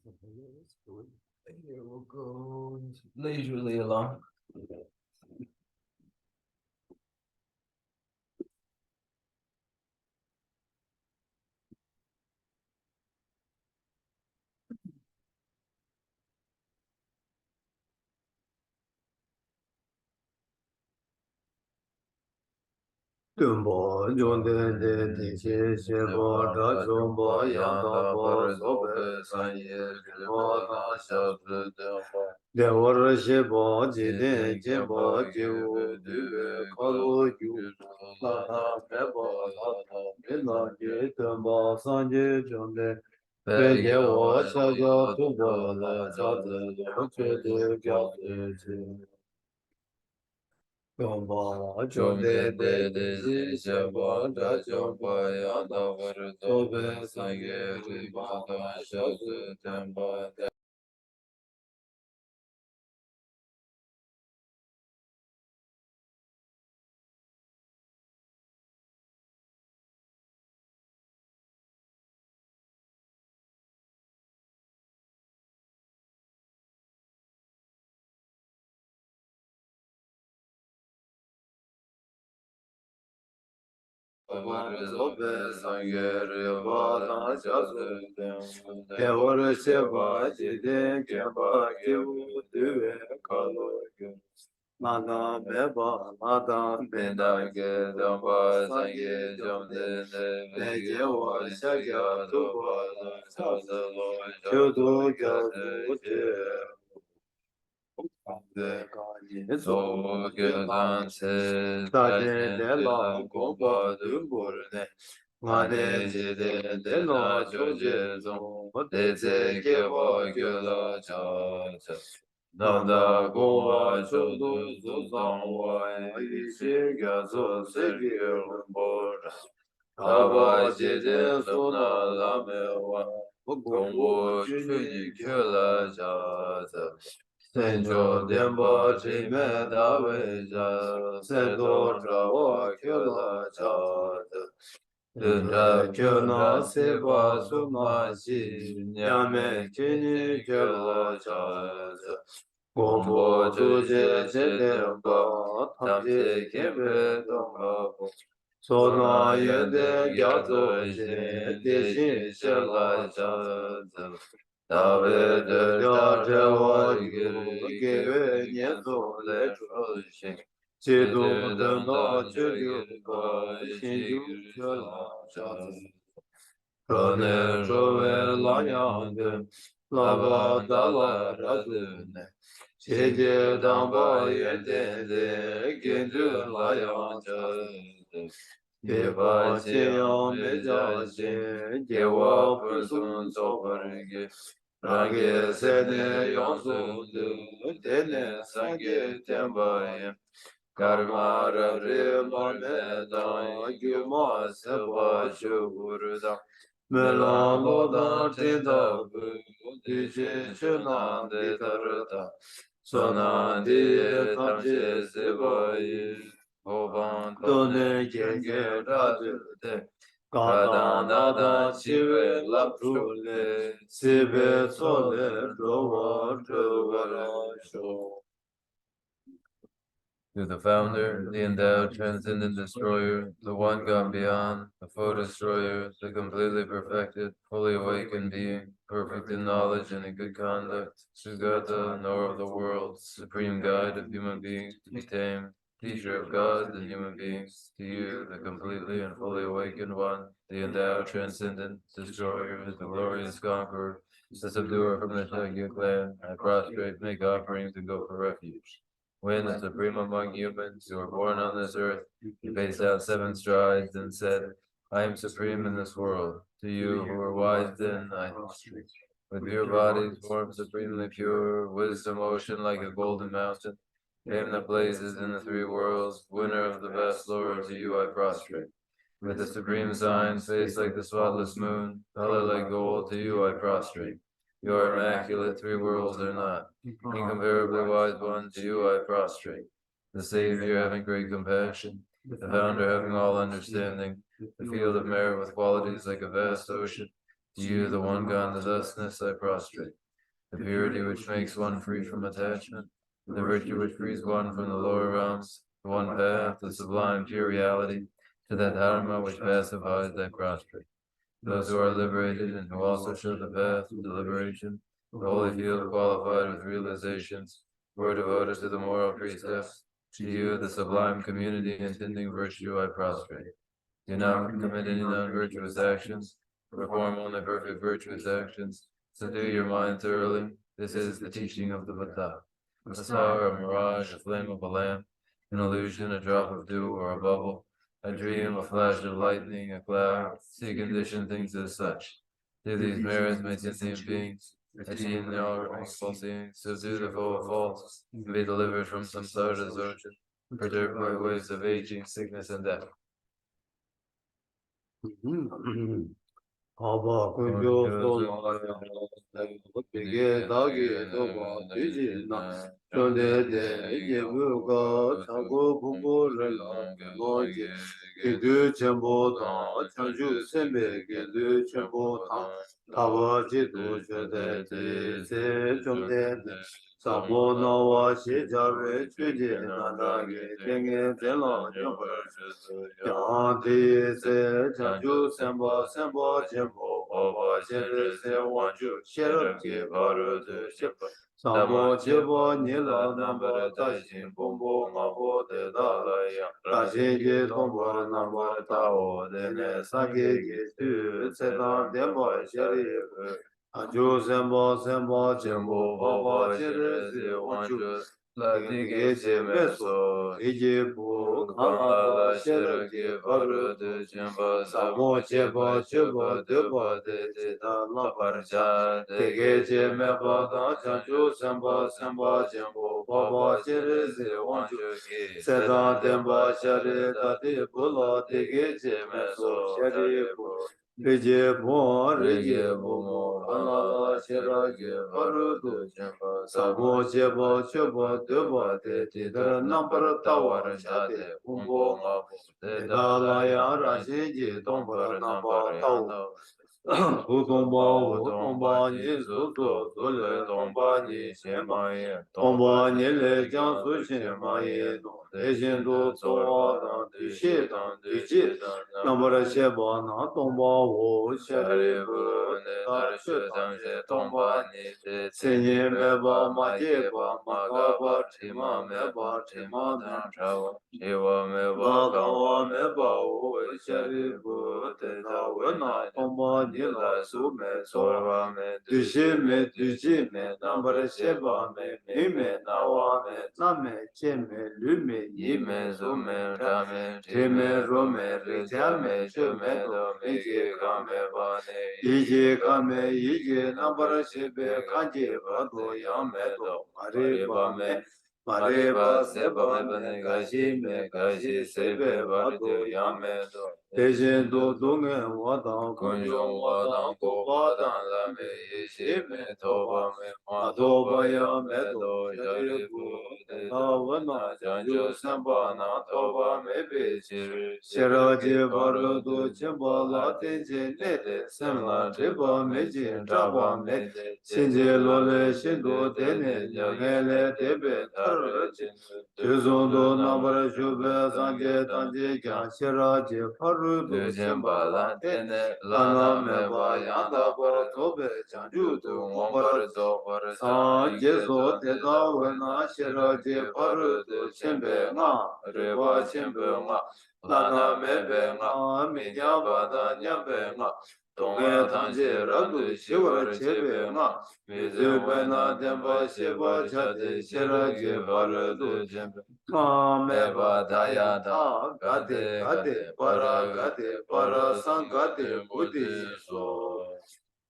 That's good. Here we'll go leisurely along. Tumbo, Jonde, de Shebo, Da Jumbo, Yanda, Bo, Sobe, Sanye, Jebo, Da Shabda, Devor Shebo, Jide, Jebo, Jiu, Dube, Kalu, Yu, Lada, Bebo, Lada, Bila, Jitumbo, Sanje, Jonde, Beje, Wo, Shaja, Tumbo, La, Jade, Chede, Gyade, Yomba, Chode, De, Sheba, Da, Jomba, Yanda, Sobe, Sange, Riba, Da, Shazu, Temba, Sobe, Sange, Riba, Da, Shazu, Temba, Devor, Sheba, Jide, Kemba, Kivu, Due, Kalu, Mada, Beba, Mada, Benda, Ge, Damba, Sange, Jomde, Beje, Wa, Shaja, Tuba, Shaza, Lo, Shodo, Gyazu, So Gyodan Se Taje De La Gomba Dumburde Mane Jide De La Choje Zong Deze Keba Gyoda Cha Nanda Goma Chodu Zuzang Wai Ishi Gyazo Segi Rumbora Taba Jide Suna Lame Wa Gombo Chuni Kyola Cha Senjo Demba Jime Daveja Sedo Trawa Kyola Chada Dundra Kyona Seba Sumaji Nyame Kini Kyola Chada Gombo Tuje Jedemba Tamse Kempe Donga Sona Yende Gyazo Je Deshin Shela Chada Dave de Jawa Give Nieto Le Troshin Chidu de No Chudu Ba Shinju Chola Chaz Rone Chove Layang Lava Dala Razune Cheje Damba Yende De Gindu Layang Chaz Deva Cheyam Meja Shin Gewa Pursun Soparge Rangi sene yonsu du, tene sangi tembaye. Karma rabri lorme da, gyuma seba shugurda. Mela loda tinda bu, dishi chunan de tarda. Sona di tamche sebaye, oban done genge radu de. Kadana chive lapule, sibe sole rowa sho. To the founder, the endowed transcendent destroyer, the one gone beyond, the foe destroyer, the completely perfected, fully awakened being, perfect in knowledge and in good conduct, Sugata, knower of the world, supreme guide of human beings to be tamed, teacher of gods and human beings, to you, the completely and fully awakened one, the endowed transcendent destroyer, the glorious conqueror, the subduer from the Shagya clan, I prostrate, make offerings, and go for refuge. When the supreme among humans who were born on this earth, he paced out 7 strides and said, I am supreme in this world. To you who are wise then, I with pure bodies, form supremely pure, wisdom ocean like a golden mountain, fame that blazes in the 3 worlds, winner of the best lore, to you I prostrate. With the supreme sign, face like the spotless moon, color like gold, to you I prostrate. You are immaculate, 3 worlds are not. Incomparably wise one, to you I prostrate. The Savior having great compassion, the Founder having all understanding, the field of merit with qualities like a vast ocean, To you, the one God, the thusness I prostrate. The purity which makes one free from attachment, the virtue which frees one from the lower realms, the one path, the sublime pure reality, to that dharma which pacifies that prostrate. Those who are liberated and who also show the path to liberation, the holy field qualified with realizations, who are devoted to the moral precepts, to you, the sublime community intending virtue, I prostrate. Do not commit any non-virtuous actions, perform only perfect virtuous actions, subdue your mind thoroughly. This is the teaching of the Buddha. A star, a mirage, a flame of a lamp, an illusion, a drop of dew, or a bubble, a dream, a flash of lightning, a cloud, see conditioned things as such. Through these merits may sentient beings attain the all seeing, subdue the foe of faults, and be delivered from samsara's ocean, perturbed by waves of aging, sickness, and death. Aba kunjo sola bige dagi doba diji na chonde de yebu ga chago bubu rela noji gidu chenpo da chanju sembe gidu chenpo da tawa jidu chode te se chonde de sabo na wa shi jawe chuje nanda ge tenge zela nyambar yang di se chanju semba semba jembo baba jere se wanju sherab ge baru de shepa sambo jeba nila namba tajin bombo ngabo de dalaya raje ge tomba namba tao de ne sage ge tu sedan demba sheri anju semba semba jembo baba jere se wanju Ladige meso, ije bu, kala sherage baru de jemba, samo cheba cheba deba de jeda la parcha, dege meba da chanchu samba samba jembo, baba chere ze wanchu ki, seda demba shari dati bula dege meso, shari bu. Rije bu mo, kala sherage baru de jemba, samo cheba cheba deba de jeda nampara tawara shade, umbo ngabu, de dalaya rashi tombara namba tawu. Utomba ni suto, sule tomba ni shemaye, tomba ni le jansu shemaye, deshin do tsowa dan, dishi dan, dishi dan, nambara sheba na tomba wo, shari bu, ne narshu tangshe tomba ni, senye meba ma jeba, ma gaba tima meba, tima dan chawa, shiva meba kawa meba wo, shari bu, te tawa na tomba ni la su me sorwa me, duji me, nambara sheba me, mi me, nawa me, name, che me, lu me, yi me, su me, ra me, tri me, ro me, rikja me, shu me, do me, ki ka me, ba ne, iji ka me, iji, nambara shebe, kanji, ba do, yang me, do, mari ba me, mari ba seba me, gashi me, gashi sebe, ba do, yang me, do, Deshin do dunga wadang kunjong wadang kuwadang lame yishi me toba me ma toba ya me do shari bu na wana janju samba na toba me be shiri shiraji baru do chimba la tenje ne de semla driba me jin draba me shinje lole shindo dene nyangele debe tar jin Tuzondo nambara shubhe sanje tanje kya shiraji paru du shimba la tene lana meba yanda pa tobe chanju tu ngombar do sanje so teta wena shiraji paru du shimbe nga reba shimbe nga lana mebe nga minya bada nyambe nga Tonga tanje randu shivar chebe nga mizu bena demba shiva chate shiraji paru du shimbe Meba daya da gade gade para sang gade buddhi so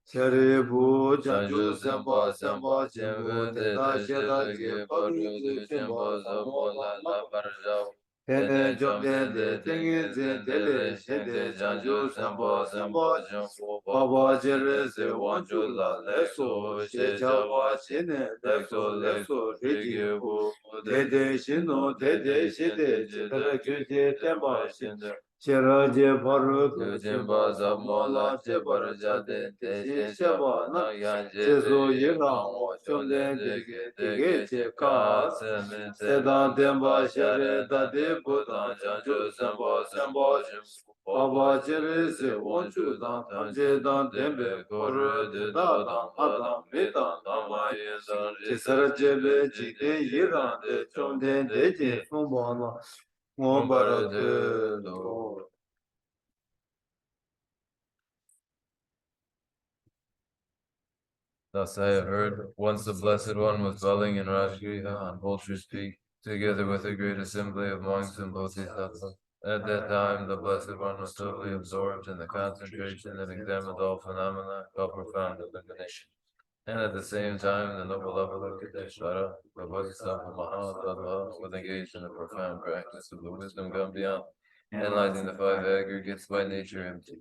Chari bu janju semba semba chimbu teta sheta je paru du chimba sambo la parjao Tene jomden de tengi zin tele shende janju semba semba chimbu baba jere se wanju la leso she jawa shene leso rigi bu Dede shino dede shede chitara kyuje tenpa shinde Cheraje Baru Jimba Zamola Chibarajade Deshin Shaba Nagyan Chezo Jete Yirang Chonden Chonden Dege Tige Dege Cheka Semin Sedan Demba Shere Shere Dade Dade Budan Budan Janjo Sambo Sembo Jim Baba Chere Se Wonchu Dan Tanje Dan Dembe Kore De Dan Adam Medan Damaye Chisara Jebe Jite Yirang De Chonden Deje Fumbana Ngombarate Thus I have heard, once the Blessed One was dwelling in Rajgriha on Vulture's Peak, together with a great assembly of monks and Bodhisattvas. At that time, the Blessed One was totally absorbed in the concentration that examined all phenomena, called profound illumination. And at the same time, the noble Avalokiteshvara, the Bodhisattva Mahatattva, was engaged in a profound practice of the wisdom gone beyond, analyzing the five aggregates by nature empty.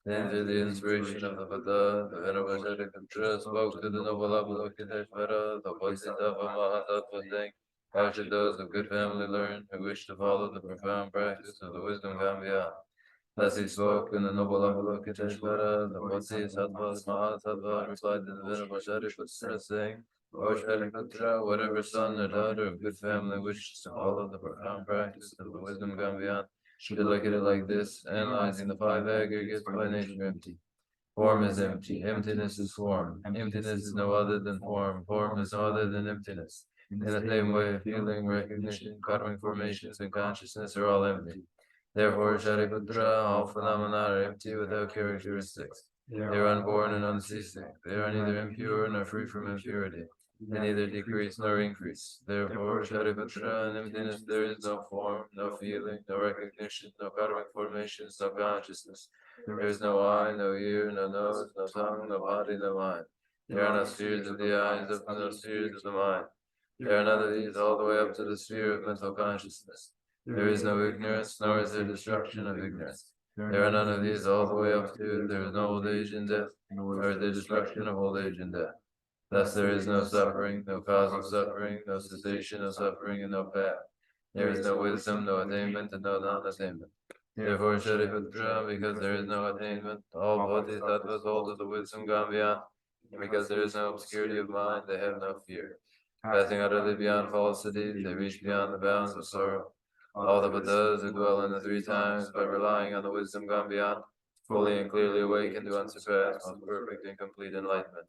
Then through the inspiration of the Buddha, the Venerable Shantideva spoke to the noble Avalokiteshvara, the Bodhisattva Mahatattva, saying, how should those of good family learn who wish to follow the profound practice of the wisdom gone beyond? Thus he spoke, and the noble Avalokiteshvara, the Bodhisattva Mahasattva, replied to the Venerable Shariputra, saying, O Shariputra, whatever son or daughter of good family wishes to follow the profound practice of the wisdom gone beyond, should look at it like this, analyzing the five aggregates by nature empty. Form is empty, emptiness is form. Emptiness is no other than form, form is no other than emptiness. In the same way, feeling, recognition, karmic formations, and consciousness are all empty. Therefore, Shariputra, all phenomena are empty without characteristics. They are unborn and unceasing. They are neither impure nor free from impurity. They neither decrease nor increase. Therefore, Shariputra, in emptiness there is no form, no feeling, no recognition, no karmic formations, no consciousness. There is no eye, no ear, no nose, no tongue, no body, no mind. There are no spheres of the eyes, no spheres of the mind. There are none of these all the way up to the sphere of mental consciousness. There is no ignorance, nor is there destruction of ignorance. There are none of these all the way up to, there is no old age and death, nor is there destruction of old age and death. Thus there is no suffering, no cause of suffering, no cessation of suffering, and no path. There is no wisdom, no attainment, and no non-attainment. Therefore, Shariputra, because there is no attainment, all bodhisattvas hold to the wisdom gone beyond, and because there is no obscurity of mind, they have no fear. Passing utterly beyond falsity, they reach beyond the bounds of sorrow. All the Buddhas who dwell in the three times by relying on the wisdom gone beyond, fully and clearly awaken to unsurpassed, most perfect and complete enlightenment.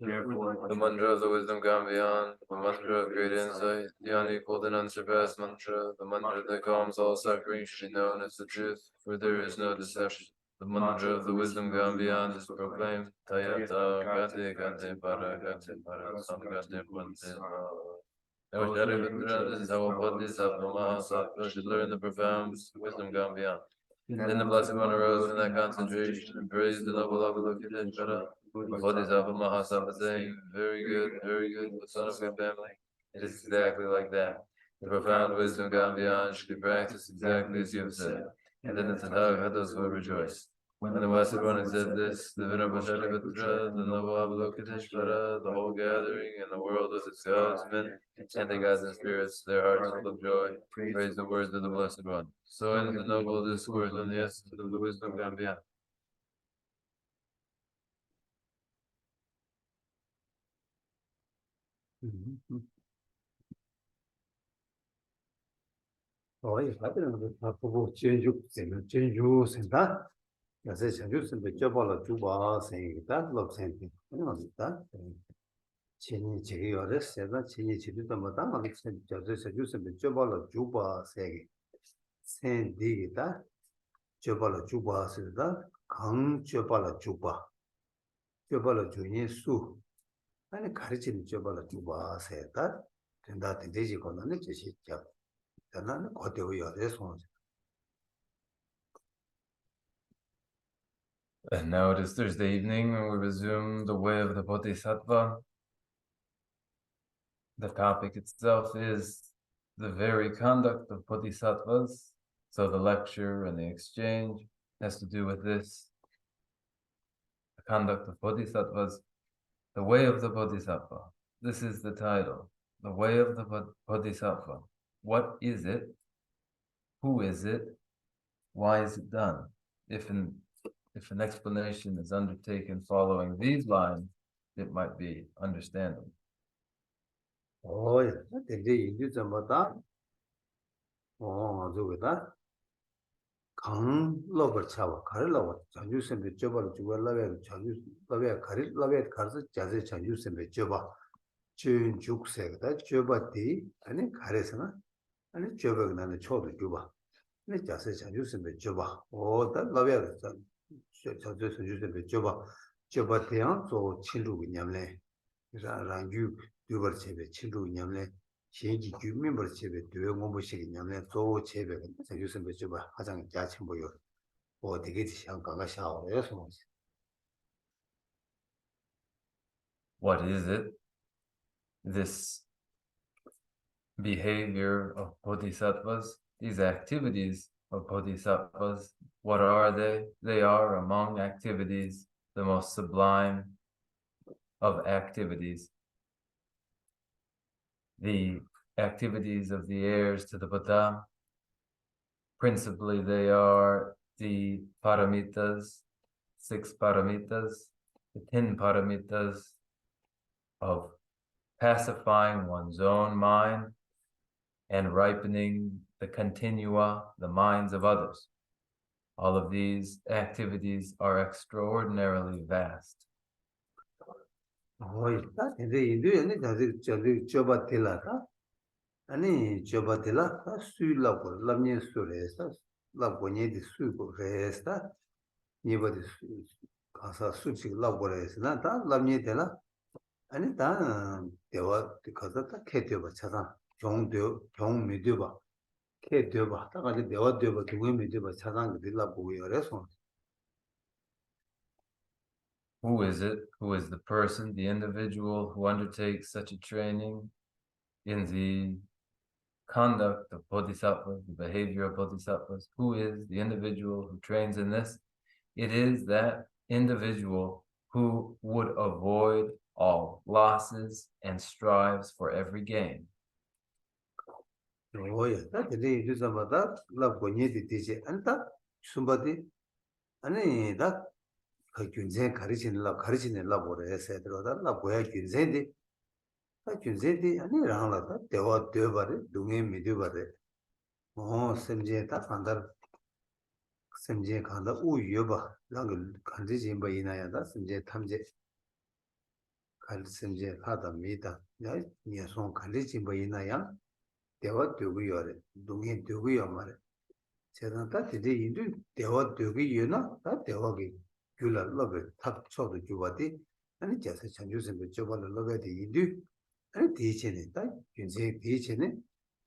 The mantra of the wisdom gone beyond, the mantra of great insight, the unequaled and unsurpassed mantra, the mantra that calms all suffering should be known as the truth, for there is no deception. The mantra of the wisdom gone beyond is proclaimed. Tayata gate gate para samgate pante. This is how a Bodhisattva Mahasattva should learn the profound wisdom gone beyond. Then the Blessed One arose from that concentration and praised the noble Avalokiteshvara, the Bodhisattva Mahasattva, saying, very good, the son of good family. It is exactly like that. The profound wisdom gone beyond should be practiced exactly as you have said, and then the Tathagatas will rejoice. When the Blessed One had said this, the Venerable Shariputra, the noble Avalokiteshvara, the whole gathering, and the world with its gods, men, and the gods and spirits, their hearts full of joy, praise the words of the Blessed One. So ends the noble discourse on the essence of the wisdom gone beyond. Oye, 보고 전주 센터 야세 전주 센터 줘봐라 주바 생이다 럽센티 아니다 진이 제요레 세다 진이 지도도 마다 막센 저세 전주 센터 줘봐라 주바 세기 센디다 줘봐라 주바 세다 강 줘봐라 줘봐라 주인 수 아니 가르치는 줘봐라 주바 세다 된다 되지 거는 제시 And now it is Thursday evening, and we resume the way of the Bodhisattva. The topic itself is the very conduct of Bodhisattvas. So the lecture and the exchange has to do with this. The conduct of Bodhisattvas, the way of the Bodhisattva. This is the title, the way of the Bodhisattva. What is it? Who is it? Why is it done? If an explanation is undertaken following these lines, it might be understandable. Oh, yeah, you do some of that. Oh, do with that. 강 러버 차와 가를 러버 자주 셈be 줘봐 주고 러베 자주 러베 가를 러베 가서 자세 자주 셈be 줘봐 준 죽세다 줘봐디 아니 가래서나 아니 줘봐 나는 초도 줘봐 네 자세 자주 셈be 줘봐 오다 러베 자주 셈be 줘봐 줘봐대야 저 친구가 냠래 라랑주 두벌 집에 친구가 냠래 신기 주민벌 집에 되게 공부식이 냠래 저 집에 자주 셈be 줘봐 가장 자친 보여 What is it? This behavior of bodhisattvas, these activities of bodhisattvas, what are they? They are among activities, the most sublime of activities. The activities of the heirs to the Buddha, principally they are the paramitas, 6 paramitas, the 10 paramitas of pacifying one's own mind and ripening the continua, the minds of others. All of these activities are extraordinarily vast. 아니 저바텔라 수일라고 람니 수레사 라고니디 수고 레스타 니버디 가사 수치 라고레스나 다 람니텔라 아니 다 대화 가서 다 캐되어 찾아 종도 종 믿어봐 캐되어 다 가지 대화 되어 두고 믿어봐 찾아 그들라 보고 그래서 Who is it? Who is the person, the individual who undertakes such a training in the conduct of bodhisattvas, the behavior of bodhisattvas? Who is the individual who trains in this? It is that individual who would avoid all losses and strives for every gain. Oh, yeah, that is about that. Love when you did this, and that somebody, and that Gunzen Karishin love what I said, that love where Gunzendi. Gunzendi, and around like that, they were doing me do about it. Oh, Semje, that under Semje Kanda, U Yuba, Lang Kandijin by Inaya, Semje Tamje. Semje Hada Mida, Yason Kandijin by Inaya, they were doing your mother. Sedanta today you do Dewa Dugi, you know, that Dewagi, Gula love it, tap sort of Jubati, and it just a using the Jobal love it, you do, and teaching it, that you say teaching it,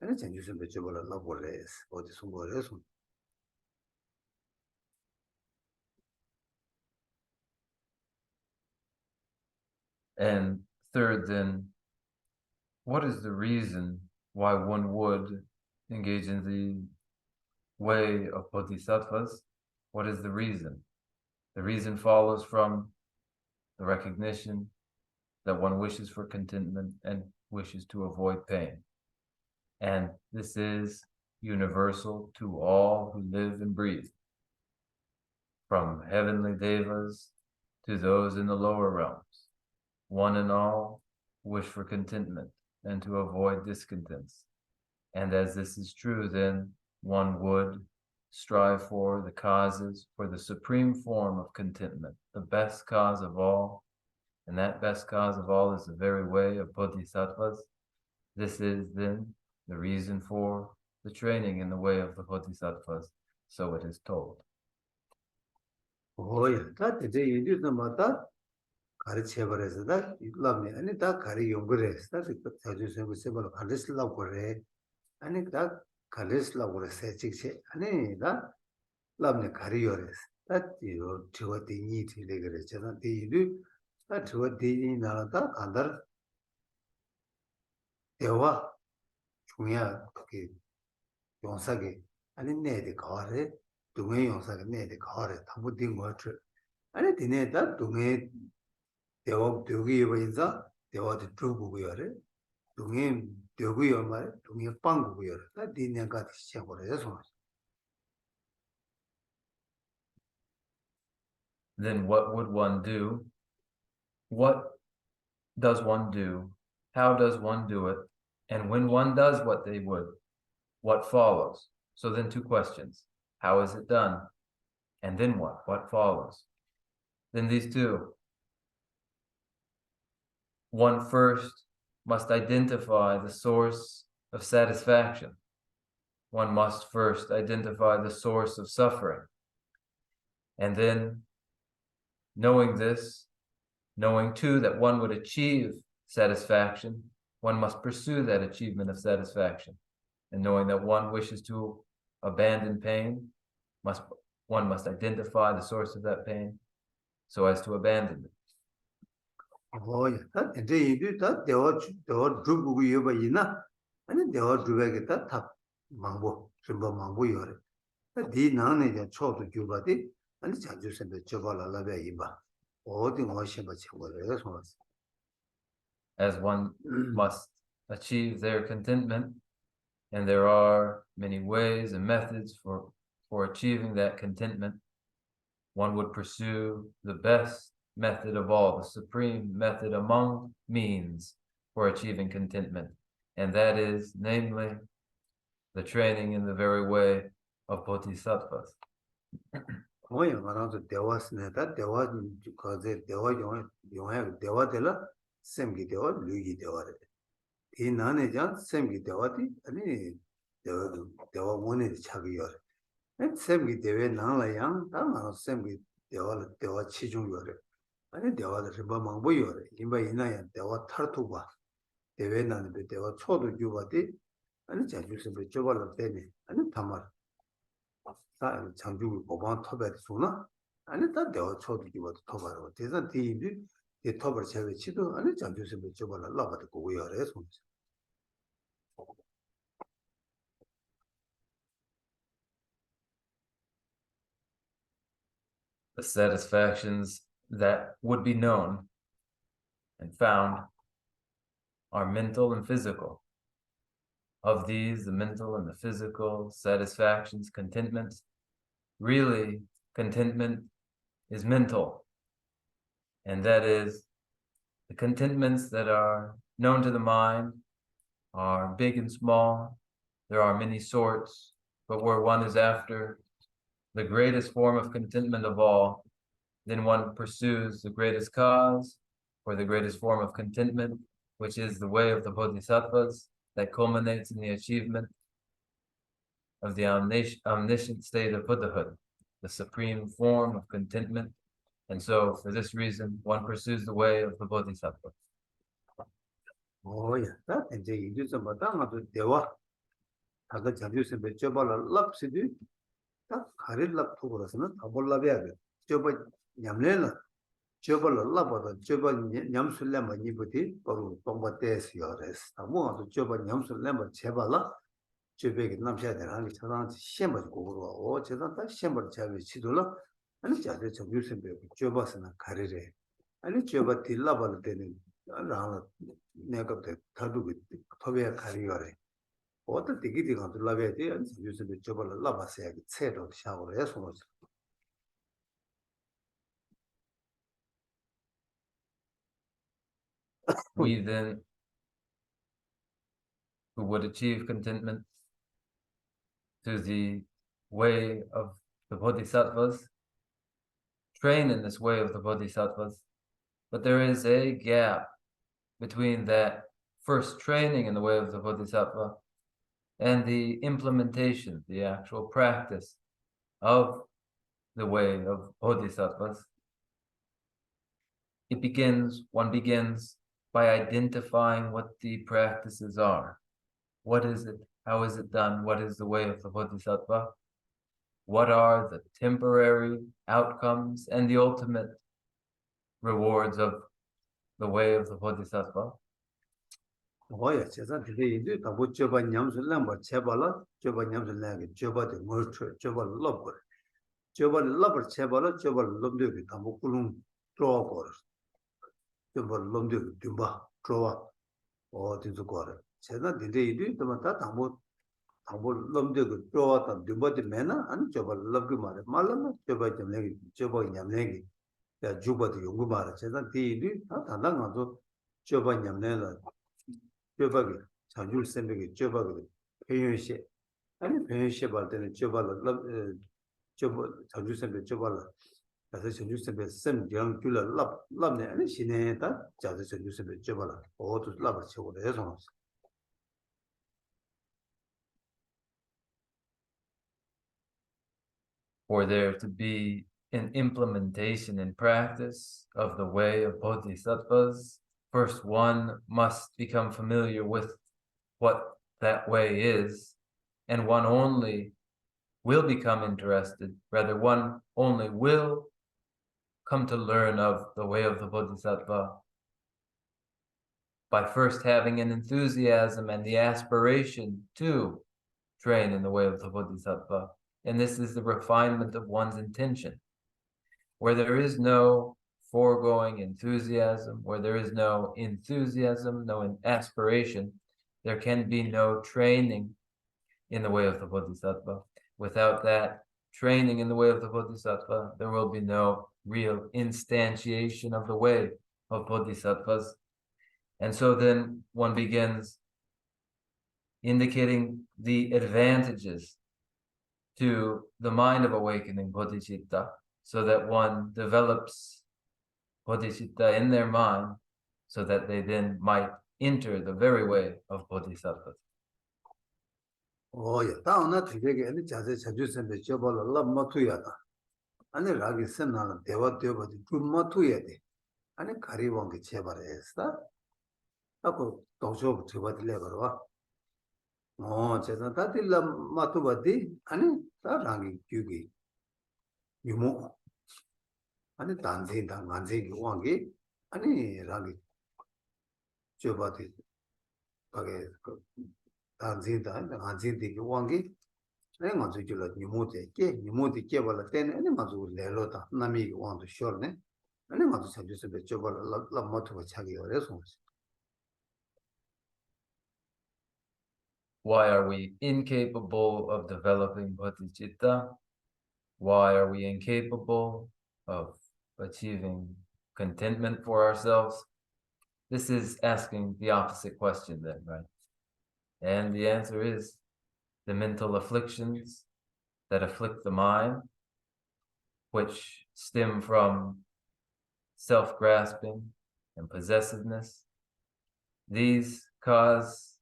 and it's using the Jobal love or less, or the Sungo less. And third, then, what is the reason why one would engage in the way of bodhisattvas? What is the reason? The reason follows from the recognition that one wishes for contentment and wishes to avoid pain. And this is universal to all who live and breathe, from heavenly devas to those in the lower realms. One and all wish for contentment and to avoid discontents. And as this is true, then one would strive for the causes, for the supreme form of contentment, the best cause of all. And that best cause of all is the very way of bodhisattvas. This is then the reason for the training in the way of the bodhisattvas, so it is told. Oh, yeah, that today you do the matter. 가르쳐버려서 다 이라면 아니 다 가리 용거래서 다 자주선 세벌 가르치려고 그래 아니 다 가르치려고 그래 직세 아니 다 라면 가리요래서 다 이거 저거 되니 되게 그랬잖아 되이도 다 저거 되니 나다 간다 대화 중요한 그 용사게 아니 내데 가래 동해 용사게 내데 가래 다못 된 거죠 아니 되네다 동해 대화 되게 보인다 대화도 두고 요래 동해 되고요 말 동해 빵고요 다 디냐가 시작을 해서 then what would one do? What does one do? How does one do it? And when one does what they would, what follows? So then two questions. How is it done? And then what? What follows? Then these two. One first must identify the source of satisfaction. One must first identify the source of suffering. And then, knowing this, knowing too that one would achieve satisfaction, one must pursue that achievement of satisfaction. And knowing that one wishes to abandon pain, one must identify the source of that pain so as to abandon it. Oh, yeah, that and they do that, they all do you by ina, and they all do get that tap mango, simple mango yore. That did none in the chot to Jubati, and the charges and the Jabala Lava Iba. All the ocean, but was. As one must achieve their contentment, and there are many ways and methods for achieving that contentment. One would pursue the best method of all, the supreme method among means for achieving contentment, and that is, namely, the training in the very way of Bodhisattvas. Oh, yeah, there was that there was because there was you have there was the same video, Luigi there. In none same video, and there were one in the Chavior. And same with the Nala Yang, same with the Chijung Yore. And there was the Ribamango Yore, Imba there were Tartuba. They went on the there were Chodu Jubati, and the Chajus of the Jobal Penny, and Tamar. Chanju Boban Tobet Suna, and that they were Chodu Jubat Tobar. There's a tea, the Tobar Chavichido, and the Chajus of the Jobal Lava to go your response. The satisfactions that would be known and found are mental and physical. Of these, the mental and the physical satisfactions, contentment, really, contentment is mental. And that is, the contentments that are known to the mind are big and small. There are many sorts, but where one is after the greatest form of contentment of all, then one pursues the greatest cause or the greatest form of contentment, which is the way of the Bodhisattvas that culminates in the achievement of the omniscient state of Buddhahood, the supreme form of contentment. And so, for this reason, one pursues the way of the Bodhisattva. Oh, yeah, that and they do some Madama to Deva. I got Jabus and Jabala Lapsidi. That carried lap to us, not a bolla Joba Yamlela. Jobal Lapa, Joba Yamsulema Nibuti, or Bomba Des Yores. I want to Joba Yamsulema Chabala. Jobek Namsha and Haran Shember or Chedanta Shember Chavi Chidula, and the Jadis of Yusin Jobas and a carriere. And it's Joba Tilaba then around the neck of the Tadu with Tovia Carriere. What the ticket on the Lavette and using the Jobal Lava said of shower as was. We then, who would achieve contentment through the way of the Bodhisattvas, train in this way of the Bodhisattvas, but there is a gap between that first training in the way of the Bodhisattva and the implementation, the actual practice of the way of Bodhisattvas. One begins by identifying what the practices are. What is it? How is it done? What is the way of the Bodhisattva? What are the temporary outcomes and the ultimate rewards of the way of the Bodhisattva? Oh, yes, today, the Joba Yamsulamba Chabala, Joba Yamsulag, Joba the Murder, Joba Lobber. Joba Lobber Chabala, Joba Lomdu, Tamukulum, Draw, Joba Lomdu, Dumba, Draw, or Tizugora. Chena, the day you do the Matatamut, Tamu Lomdu, Draw, Dumba the Mena, and Joba Lobgumar, Malama, Joba Yamlegi, Joba Yamlegi. 야 주바도 연구 말아 제가 뒤리 다 단단 가서 줘봐 냠내라 줘봐기 자줄 생각이 줘봐기 배윤시 아니 배윤시 볼 때는 줘봐라 줘봐 자줄 생각 줘봐라 그래서 자줄 생각 쌤경 줄라 랍네 아니 신에다 자주 자줄 생각 줘봐라 어도 랍을 치고 해서 For there to be an implementation and practice of the way of Bodhisattvas, first one must become familiar with what that way is, and one only will become interested, rather one only will come to learn of the way of the Bodhisattva by first having an enthusiasm and the aspiration to train in the way of the Bodhisattva. And this is the refinement of one's intention. Where there is no foregoing enthusiasm, where there is no enthusiasm, no aspiration, there can be no training in the way of the Bodhisattva. Without that training in the way of the Bodhisattva, there will be no real instantiation of the way of Bodhisattvas. And so then one begins indicating the advantages to the mind of awakening bodhicitta, so that one develops bodhicitta in their mind, so that they then might enter the very way of bodhisattvas. Oh, yeah, 다음에 되게 아니 자세 자주선배 줘봐라 랍마투야다. 아니 라기 선나는 대화 되어버지 줌마투야 돼. 아니 가리왕게 제발했어. 하고 도저 줘봐들래 버와. 제가 다들 마투바디 아니 다 라기 규기. 유모. 아니 단대다 만세기 왕게 아니 라기 줘봐디 가게 단진다 단진디 왕게 내가 저기로 니모데게 니모데 깨발라 때는 아니 맞고 내려다 남이 왕도 쇼네 아니 맞고 찾으서 배쳐발라 라마토가 차기 어려서 Why are we incapable of developing bodhicitta? Why are we incapable of achieving contentment for ourselves? This is asking the opposite question then, right? And the answer is the mental afflictions that afflict the mind, which stem from self-grasping and possessiveness. These cause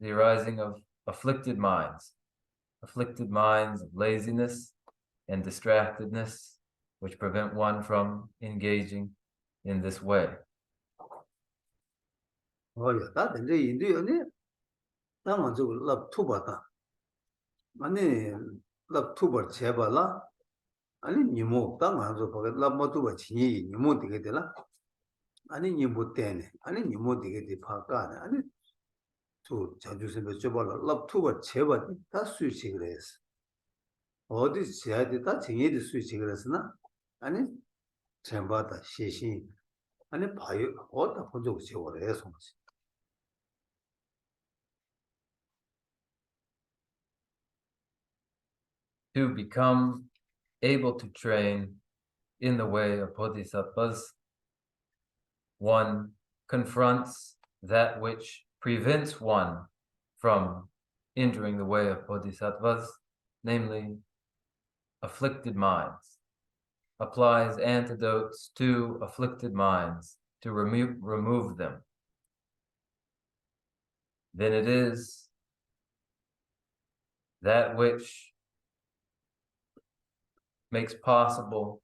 the arising of afflicted minds of laziness and distractedness, which prevent one from engaging in this way. Oh, yeah, that in the India, that one's a love tubata. Mani love tuber chebala, ani nimo, that one's a love motuba chini, nimo to get the la. Ani nimu ten, ani nimo to get the parka, ani to Chajusen Chobala, love tuber cheba, that's switching race. All this said that changed the switching race, na, ani chambata, shishi, ani pie, all the Ponjo race. To become able to train in the way of bodhisattvas, one confronts that which prevents one from entering the way of bodhisattvas, namely afflicted minds, applies antidotes to afflicted minds to remove them. Then it is that which makes possible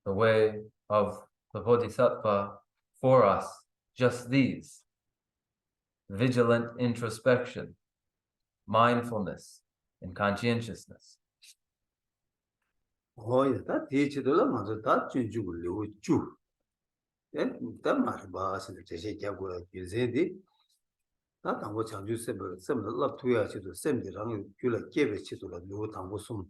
the way of the Bodhisattva for us, just these: vigilant introspection, mindfulness, and conscientiousness. Oh, yeah, that teaches the Lama, that you will do. Then that might pass in the Jaguar, you said it. That I'm watching you said, some love to you to send the rang, you like gave it to the new Tambosum.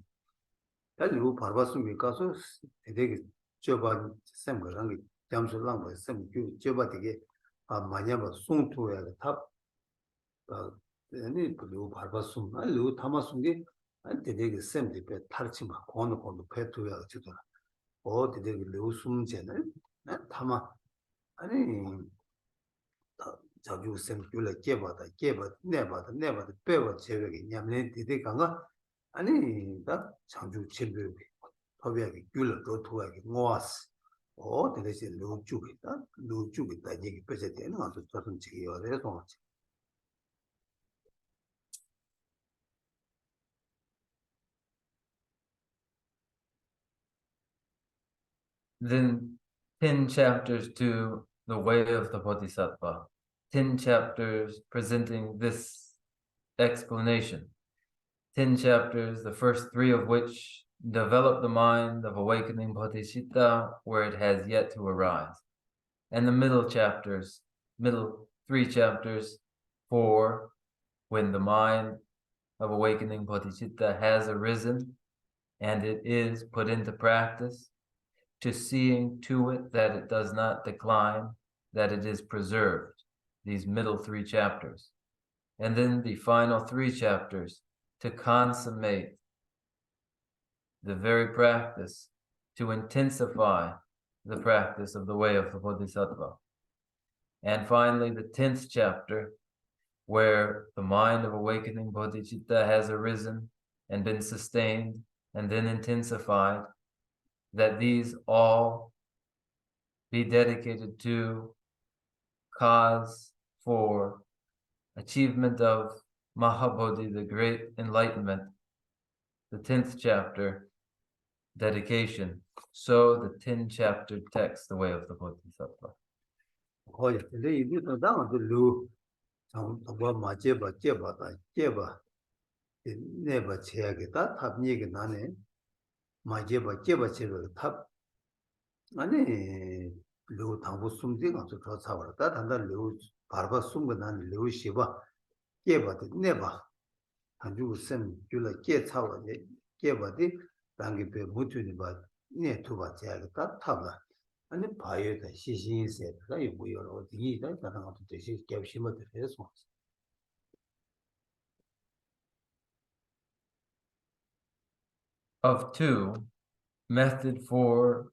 That new Parvasum because they take Joba Sam Rangi, Jamsu Lamba, some Joba to get a Manyama soon to at the top. Any blue Parvasum, I lose Tamasungi, and they take the same debate, Tarchima, on the pet to your children. 어디들 레우숨제는 타마 아니 자주 샘줄에 깨봐다 내봐다 빼봐 제외게 냠내 디디 강가 아니 다 자주 제외 법약이 귤을 로투하게 모아스 대대시 루죽이다 얘기 빼야 되는 것도 저런 지기요 그래서 Then 10 chapters to the way of the Bodhisattva, 10 chapters presenting this explanation, 10 chapters, the first 3 of which develop the mind of awakening Bodhisattva where it has yet to arise. And the middle 3 chapters for when the mind of awakening Bodhisattva has arisen and it is put into practice, to seeing to it that it does not decline, that it is preserved, these middle 3 chapters. And then the final 3 chapters to consummate the very practice, to intensify the practice of the way of the Bodhisattva. And finally, the 10th chapter, where the mind of awakening Bodhicitta has arisen and been sustained and then intensified, that these all be dedicated to cause for achievement of Mahabodhi, the great enlightenment, the 10th chapter, dedication. So the 10 chapter text, the way of the Bodhisattva. 아니 로 당부 숨지가 저 사버다 단다 로 바바 숨고 난 로시바 깨바도 내봐 아주 쌤 줄라 깨 차와 깨바디 당기베 무투니 바네 투바 제야다 타바 아니 바이에다 시신세가 이고요 어디다 다른 것도 대신 겹심을 해서 Of 2, method for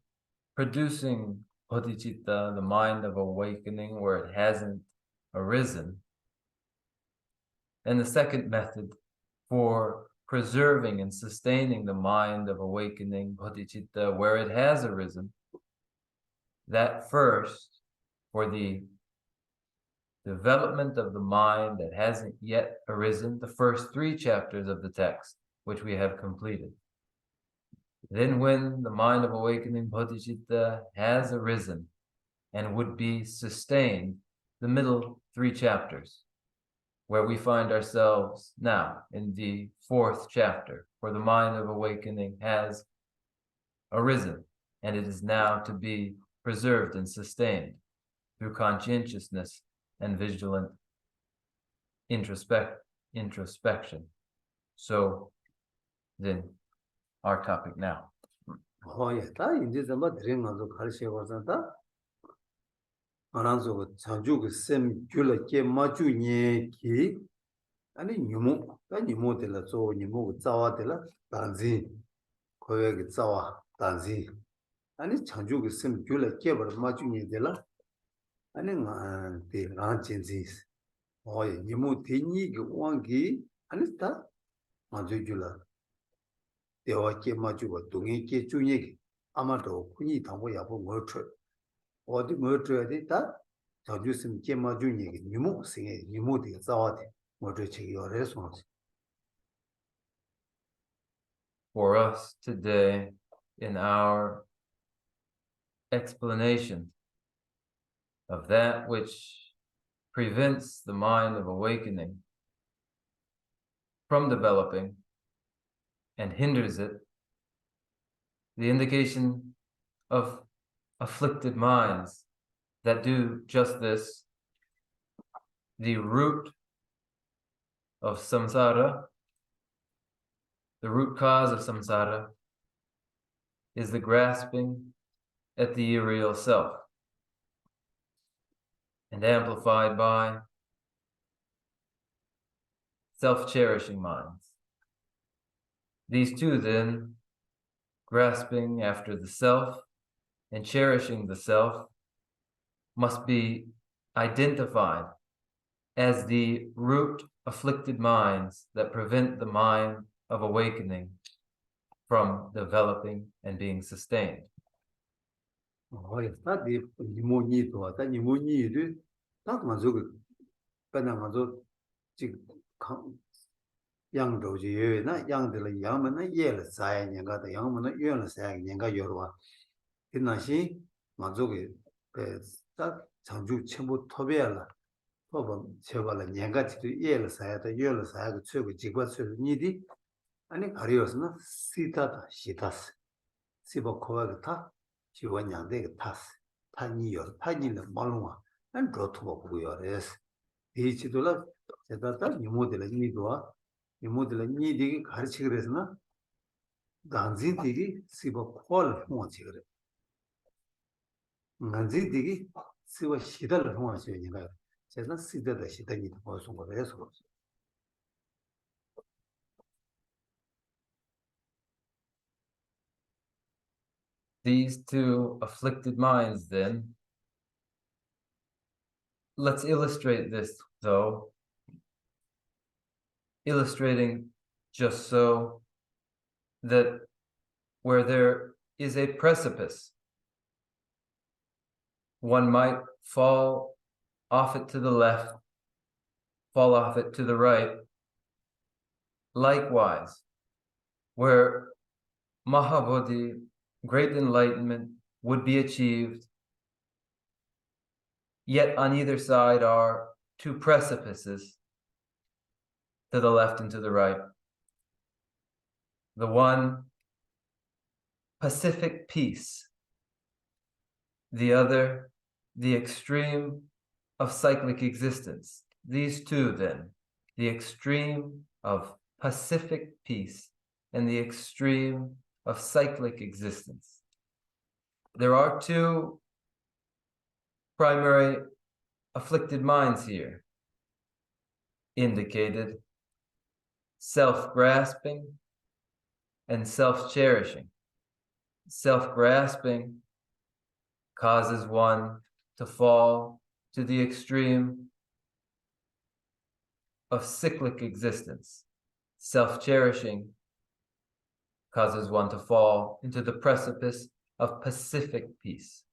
producing bodhicitta, the mind of awakening where it hasn't arisen. And the second method for preserving and sustaining the mind of awakening bodhicitta where it has arisen. That first, for the development of the mind that hasn't yet arisen, the first 3 chapters of the text, which we have completed. Then when the mind of awakening bodhicitta has arisen and would be sustained, the middle 3 chapters, where we find ourselves now in the 4th chapter, where the mind of awakening has arisen and it is now to be preserved and sustained through conscientiousness and vigilant introspection. So then our topic now. 다 이제 좀 드린 거도 가르쳐 봐서다. 알아서 자주 쌤 줄게 마주니 기 아니 니모 다 니모들 저 니모 자와들 단지 거기 자와 단지 아니 자주 쌤 줄게 마주니들 아니 나한테 나한테 니모 대니 그 왕기 아니 다 마주 줄라 대화께 마주고 동의께 주의게 아마도 군이 당고 야보 뭐트 어디 뭐트야 됐다 자주심 께 마주니게 니모 생에 니모데 자와데 뭐트 체요래서 For us today, in our explanation of that which prevents the mind of awakening from developing and hinders it, the indication of afflicted minds that do just this, the root of samsara, the root cause of samsara, is the grasping at the irreal self, and amplified by self-cherishing minds. These 2 then, grasping after the self and cherishing the self must be identified as the root afflicted minds that prevent the mind of awakening from developing and being sustained. These two afflicted minds, then, let's illustrate this, though, illustrating just so that where there is a precipice, one might fall off it to the left, fall off it to the right. Likewise, where Mahabodhi, great enlightenment, would be achieved, yet on either side are two precipices, to the left and to the right. The one, pacific peace. The other, the extreme of cyclic existence. These two, then, the extreme of pacific peace and the extreme of cyclic existence. There are two primary afflicted minds here, indicated: self-grasping and self-cherishing. Self-grasping causes one to fall to the extreme of cyclic existence. Self-cherishing causes one to fall into the precipice of pacific peace.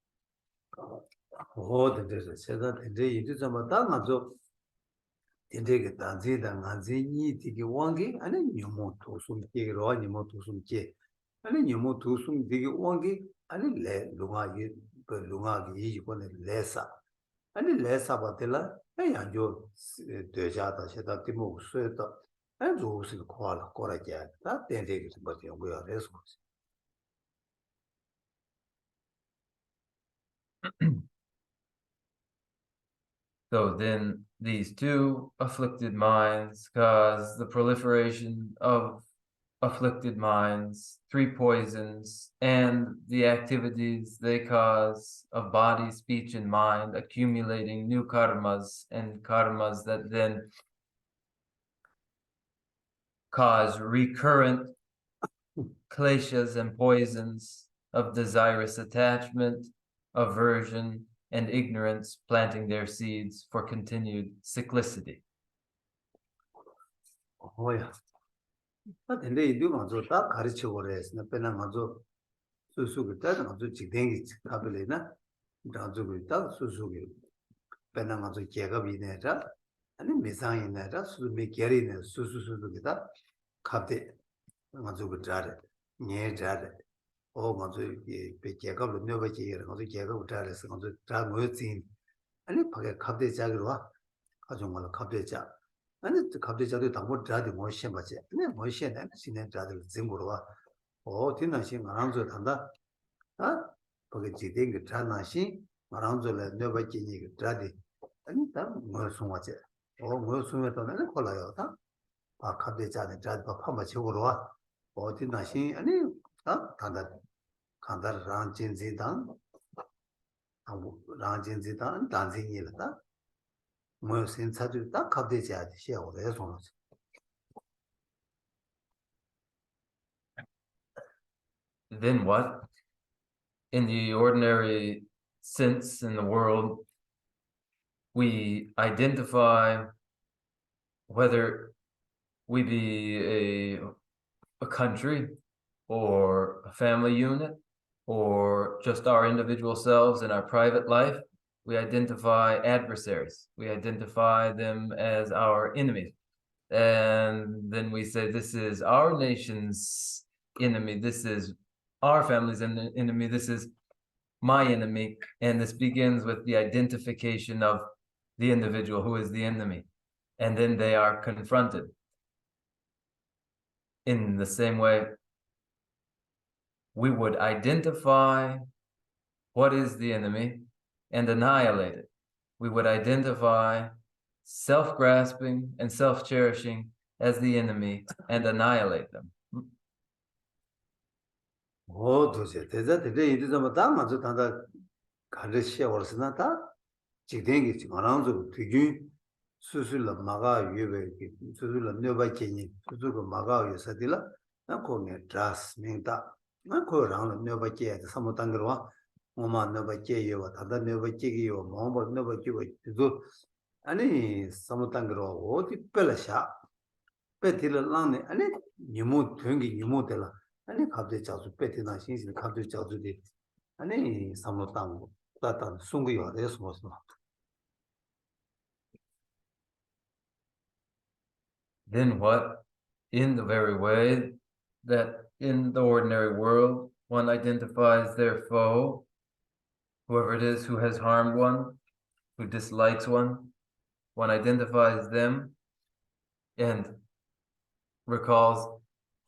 So then these two afflicted minds cause the proliferation of afflicted minds, three poisons, and the activities they cause of body, speech, and mind, accumulating new karmas, and karmas that then cause recurrent kleshas and poisons of desirous attachment, aversion, and ignorance, planting their seeds for continued cyclicity. Oh, yeah. But in the do that Karichores, Napenamazo, Susuki, Tanazo, Chidengi, Kabelina, Dazuki, Susuki, Penamazo, Jagabineta, and then Mizaneta, Sumi Kerina, Susuki, Kapte, Mazuka Jade, near Jade, oh Mazu, Jagab, never cheer, Mazu Jagab Jades, Mazu Dramutin, and you pack a Kapte Jagra, Kazumala Kapte Jag. And the Kapte Tamu Jadi Motion, but Motion and Sinan Jadi Zimburwa, or Tinashin, Maranzo Tanda, Pogeti, Tranashi, Maranzo, never Gini, Jadi, and that more so much, or more sooner than any Kolayota, or Kapte Jadi, Jadi Papa Churwa, or Tinashin, and Tanda, Kanda Ranjin Zidan, Ranjin Zidan, dancing Yelata. Then what? in the ordinary sense in the world, we identify whether we be a country or a family unit or just our individual selves in our private life. We identify adversaries. We identify them as our enemies. And then we say, this is our nation's enemy. This is our family's enemy. This is my enemy. And this begins with the identification of the individual who is the enemy. And then they are confronted. In the same way, we would identify what is the enemy and annihilate it. We would identify self-grasping and self-cherishing as the enemy and annihilate them. Oh, 도시 대자들이 이리저마 당아서 단다 가르치야 월스나다 지dengi 지가랑도 되게 수술로 막아 유베 수술로 녀바케니 수술로 막아 유사딜라 나 거기에 드라스 맹다 나 거랑 녀바케에 사모탄거와 엄마 녀바케요 다다 녀바케요 뭐뭐 녀바케요 그 아니 사모탄거와 어디 뺄라샤 빼딜라네 아니 니모 된게 니모들라 아니 갑자기 자주 빼티나 신신 갑자기 자주디 아니 사모탄 따따 송기요 돼서 무슨 Then what? In the very way that in the ordinary world, one identifies their foe, whoever it is who has harmed one, who dislikes one identifies them and recalls,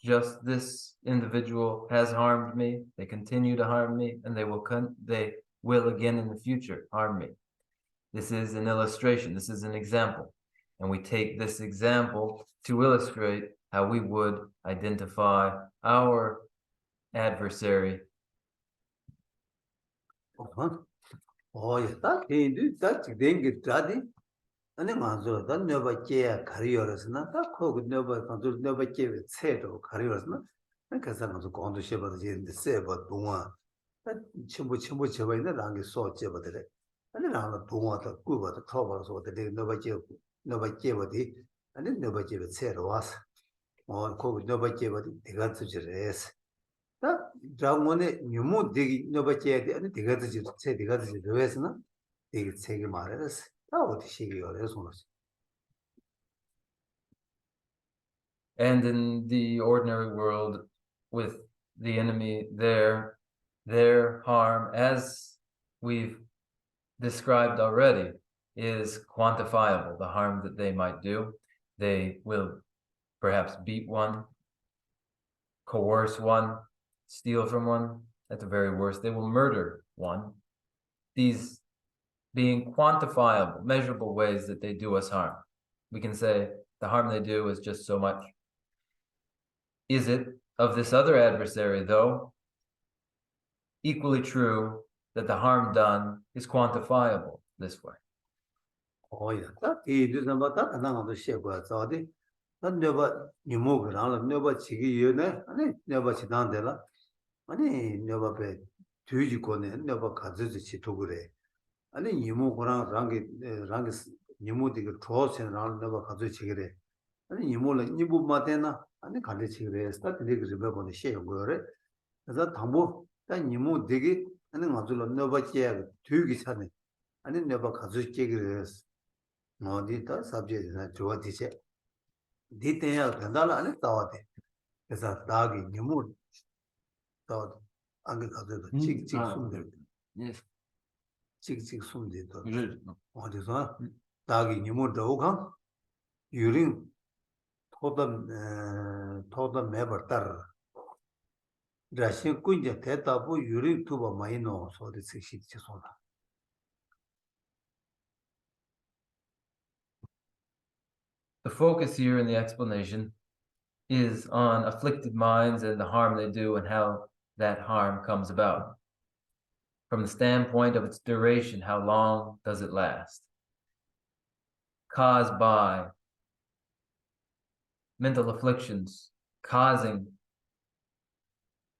just this individual has harmed me, they continue to harm me, and they will again in the future harm me. This is an illustration, this is an example. And we take this example to illustrate how we would identify our adversary. Oh, yeah, that dengue daddy. 아니 맞아. 난 내가 깨야 가리어스나 딱 거기 내가 간도 내가 깨에 채도 가리어스나. 그래서 가서 건도 셔버도 이제 세버 동안. 친구 저번에 나게 소 째버들. 아니 나는 동안도 꾸버도 커버서 어디 내가 깨버디. 아니 내가 깨에 채로 와서. 거기 내가 깨버디 내가 주지래스. 다 자원에 뉴모 되기 내가 깨야 돼. 아니 내가 주지 채 내가 주지 왜스나? 되게 책이 말해서. And in the ordinary world, with the enemy there, their harm, as we've described already, is quantifiable. The harm that they might do, they will perhaps beat one, coerce one, steal from one. At the very worst, they will murder one. These being quantifiable, measurable ways that they do us harm. We can say the harm they do is just so much. Is it of this other adversary, though, equally true that the harm done is quantifiable this way? Oh, yeah. That is about that. And I'm the ship was all the never you move around, never chiggy, you know, and never sit down there. And never pay 2 권, never kazuzi chitugure. 아니 이모고랑 랑게 이모디가 조선 랑 내가 가져 지그래 아니 이모는 이부 마테나 아니 간데 지그래 스타트리 그르베 보내 셰요 거래 그래서 담보 단 이모 되게 아니 맞을로 내가 께 뒤기 차네 아니 내가 가져 지그래 어디다 sabject 좋아지세 디테야 간다라 아니 따와데 그래서 다기 이모 또 안게 가져 찍찍 숨들 yes 찍찍 숨지도 어디서 다기 니모 더우강 유린 토다 매버터 라신 군제 대답부 유린 투바 마이노 소리 식식지 소나 The focus here in the explanation is on afflicted minds and the harm they do and how that harm comes about. From the standpoint of its duration, how long does it last? Caused by mental afflictions, causing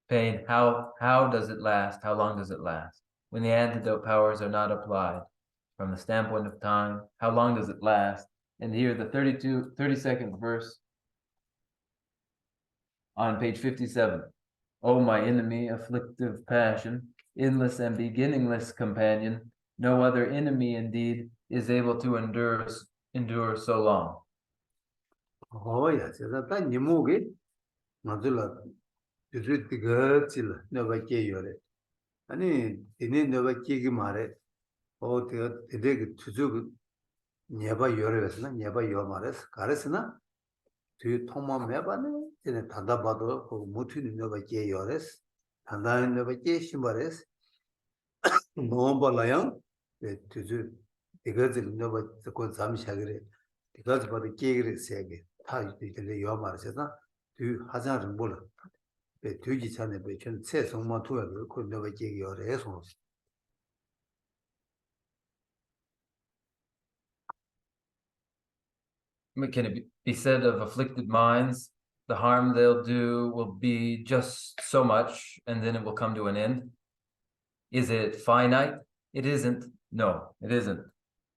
Pain, how does it last? How long does it last? When the antidote powers are not applied, from the standpoint of time, how long does it last? And here, the 32nd verse on page 57. O my enemy, afflictive passion, endless and beginningless companion, no other enemy indeed is able to endure so long. Oh, yes, that Nimugi, Madula, the Rittiga, never gay yore. Any, never kigi mare, or the dig to do never yoresna, never yomares, Karesna, to Toma Mebane, in a Tandabado, who mutu never gay yores, and I never gay shimbares, no balayan, to do the girls never the good Zamshagre, because for the kigri sege, how you yomaresna, to Hazard Bull. 되기 전에 배천 세성만 투어를 그 내가 얘기를 해서 Can it be said of afflicted minds, the harm they'll do will be just so much, and then it will come to an end? Is it finite? It isn't. No, it isn't.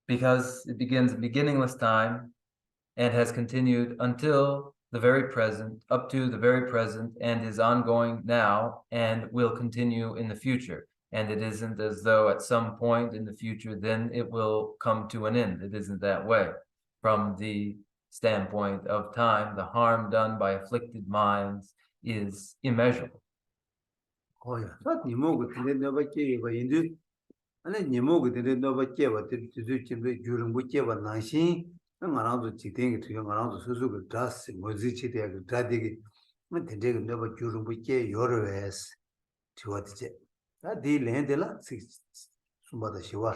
Because it begins in beginningless time and has continued until the very present, up to the very present, and is ongoing now and will continue in the future. And it isn't as though at some point in the future, then it will come to an end. It isn't that way. From the standpoint of time, the harm done by afflicted minds is immeasurable. 어야 다 니모고 근데 내가 얘기가 인도 아니 니모고 근데 내가 얘기가 되게 지금 주름 붙여봐 나신 나랑도 지탱이 되게 나랑도 소소가 다스 뭐지치 되게 다되게 뭐 되게 내가 주름 붙여 여러에스 좋아지지 다디 렌데라 숨바다 시와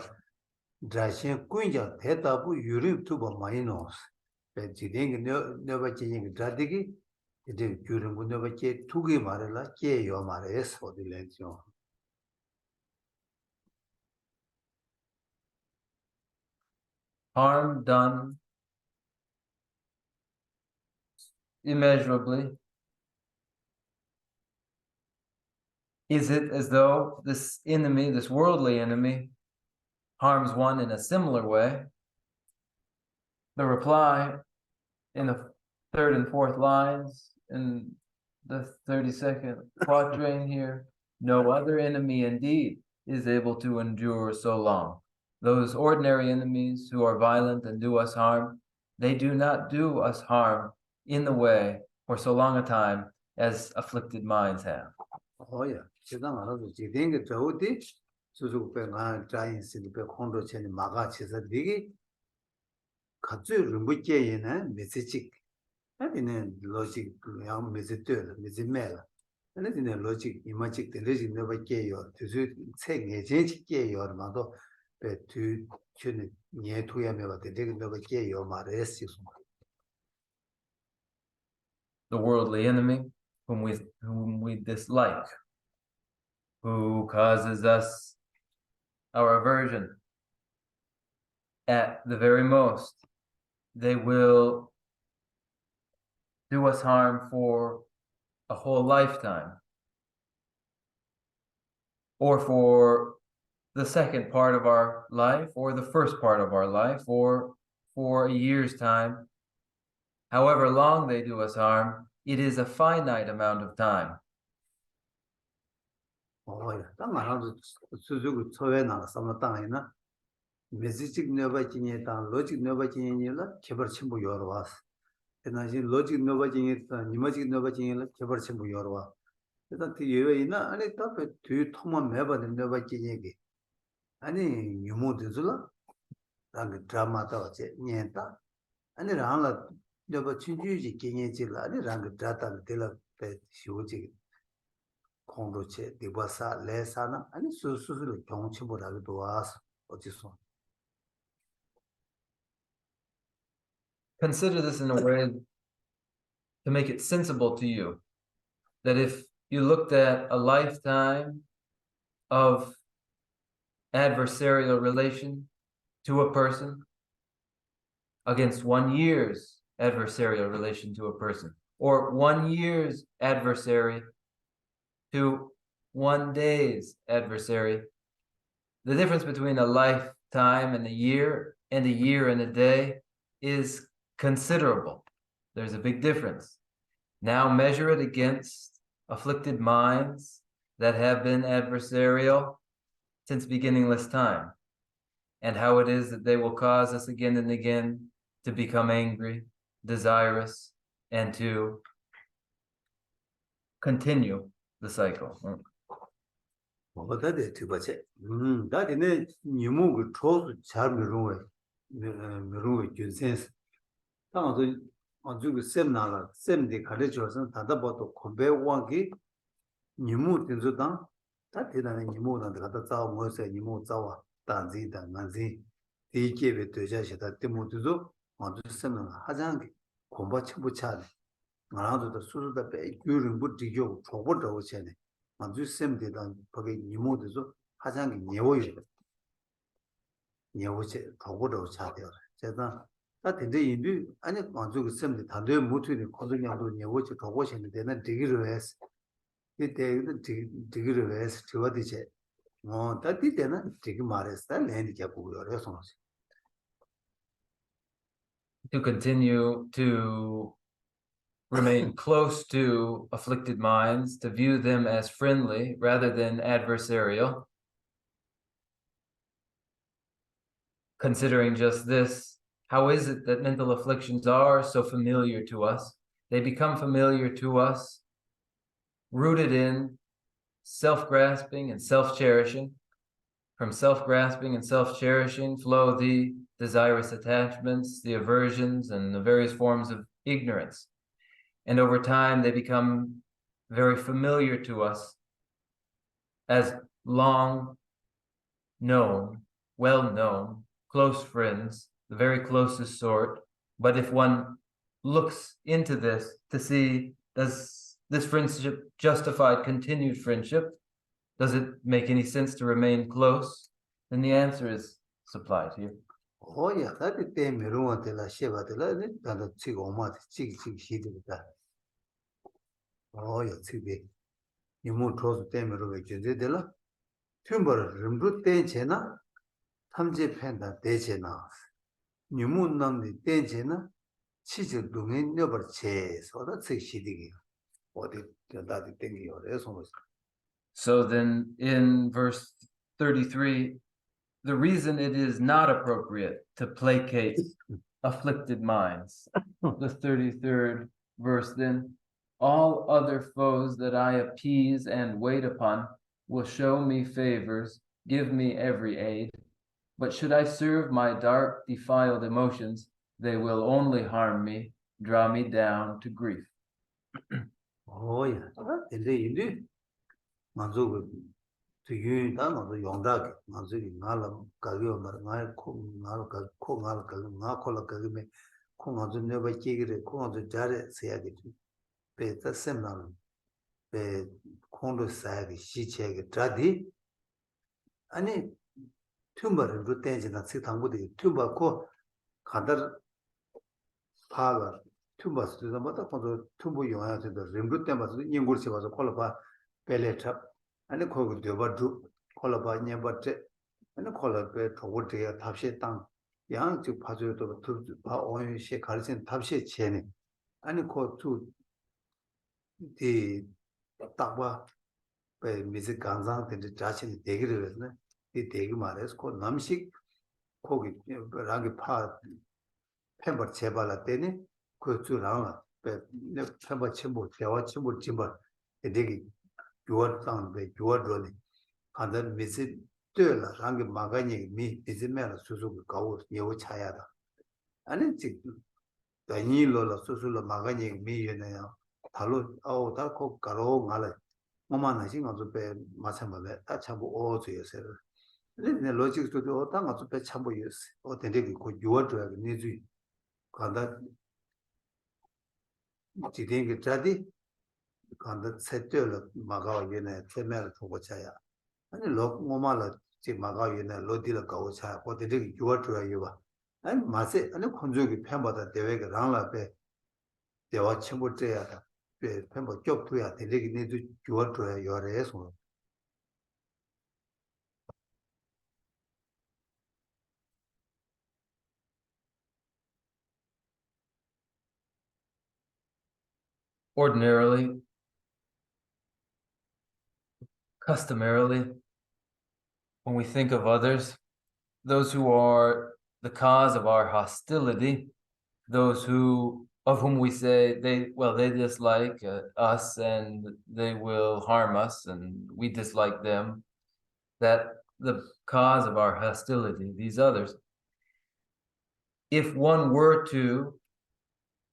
드라신 꾸인자 대답부 유럽 투버 마이너스 지탱이 내가 얘기가 다되게 이제 주름 분들과 두개 말을라 깨요 말해서 어디랬죠. Harm done immeasurably. Is it as though this enemy, this worldly enemy, harms one in a similar way? The reply in the third and fourth lines in the 32nd quatrain here, no other enemy indeed is able to endure so long. Those ordinary enemies who are violent and do us harm, they do not do us harm in the way for so long a time as afflicted minds have. Oh yeah, 세상 알아도 지den게 저우디 수수배 나 자인스니까 콘도체니 마가치서 되게 같이 rumbu께에는 메시지 아니는 로직 그냥 메시드 메시메라 아니는 로직 이마직 들리지 너밖에요. 그래서 책에 제직께요. 말도 배투 춘 예투야메가 되게 너밖에요. 말했어. The worldly enemy whom we dislike, who causes us our aversion, at the very most, they will do us harm for a whole lifetime, or for the second part of our life, or the first part of our life, or for a year's time. However long they do us harm, it is a finite amount of time. Oh yeah, 딱 알아도 수수고 처에 나가서 땅에나 메시지 너밖에 당 로직 너밖에니라 개발 친구 여러 왔어. 나지 로직 너밖에 니마직 너밖에니라 개발 친구 여러 와. 일단 그 예외이나 아니 답에 뒤 통만 매번 너밖에 얘기. 아니 유모들라 랑 드라마다 어째 녀다. 아니 랑라 너가 친구지 개념지라 아니 랑 드라다 될라 배 시오지 공로체 디바사 레사나 아니 수수를 경치보라도 와서 어디서 Consider this in a way to make it sensible to you, that if you looked at a lifetime of adversarial relation to a person against 1 year's adversarial relation to a person, or 1 year's adversary to one day's adversary. The difference between a lifetime and a year and a day is considerable. There's a big difference. Now measure it against afflicted minds that have been adversarial since beginningless time, and how it is that they will cause us again and again to become angry, desirous, and to continue the cycle. 뭐가데 투바체 다디네 니모고 초스 잘 미루we 준센스 당도 아주 셈나라 셈데 가르쳐서 다다버도 고배왕기 니모 된저다 다 대단한 니모한테 갖다 싸워 뭐세 니모 싸워 단지다 만지 이게베 되자시다 때문에도 아주 셈나 하장기 공부 쳐부차네 나라도 수수다 배 규를 못 지겨 초보도 오체네 아주 셈되던 거기 니모도 하장기 내워요 내워체 초보도 차대요 제가 다 근데 인도 아니 아주 셈데 다들 못으니 거기냐도 내워체 초보시는 데는 되기로 했어 이때 되기로 해서 저어디제 다디 때는 되게 말했어 랜디 잡고 그래서 To continue to remain close to afflicted minds, to view them as friendly rather than adversarial. Considering just this, how is it that mental afflictions are so familiar to us? They become familiar to us, rooted in self-grasping and self-cherishing. From self-grasping and self-cherishing flow the desirous attachments, the aversions, and the various forms of ignorance. And over time, they become very familiar to us as long known, well-known, close friends, the very closest sort. But if one looks into this to see, does this friendship justify continued friendship? Does it make any sense to remain close? Then the answer is supplied here. Oh yeah, that is the miruwa de la sheba de la that chick oma chick she did that. Oh yeah, chibi. You move towards the miruwa de la tumber rimbrut de chena tamje penda de chena. You move nam the de chena chiz doing never chase or that chick she did. What did that thing you are? So then in verse 33, the reason it is not appropriate to placate afflicted minds. The 33rd verse then, all other foes that I appease and wait upon will show me favors, give me every aid. But should I serve my dark, defiled emotions, they will only harm me, draw me down to grief. Oh yeah, indeed. 만족을 되게 나도 용다게 만족이 나라 가요 말 나로 가고 나로 가고 나콜라 가면 콩아주 내가 얘기를 콩아주 잘해 세야지 배다 셈나는 배 콩도 사야지 시체게 다디 아니 tum버를 루텐지나 세상보다 tum버고 가다 파가 tum버스도 뭐다 콘도 tum버 용야서도 림루 때마다 인고르시 와서 콜라 Pellet and the cock do what do, call about near but and the collar bed toward the top shit down. Young to pass it over to power shake carson top shit chain. And the call to the Tawa by Mrs. Ganzan and the Judge in the Degre, the Degmares called Namsik, cook it, Rangi part, Pember Chebala Denny, could to round up, but Pember Chimbo, Chimbo Chimber, a digging. Your tongue by your dwelling. And then visit Tula, Rangi Magani, me, is a man of Susu Gaur, Yo Chayada. And it's the Nilo of Susula Magani, me, and Talu, oh, Taco, Caro, Mala, Mamma, I think of the bed, Masama, that chamber all to yourself. Let the logic to the Otang of the bed chamber use, or the day could your drag needs you. Can that think it's ready? 간다 세트를 막아 위에 테메를 보고 차야 아니 로 뭐말로 지 막아 위에 로디를 가고 차 어디를 유어줘야 봐 아니 마세 아니 건조기 편보다 대외가 랑라베 대화 침부제야다 펜버 겹투야 되게 내도 주어줘야 요래서 Ordinarily, customarily, when we think of others, those who are the cause of our hostility, those of whom we say they dislike us and they will harm us and we dislike them, that the cause of our hostility, these others, if one were to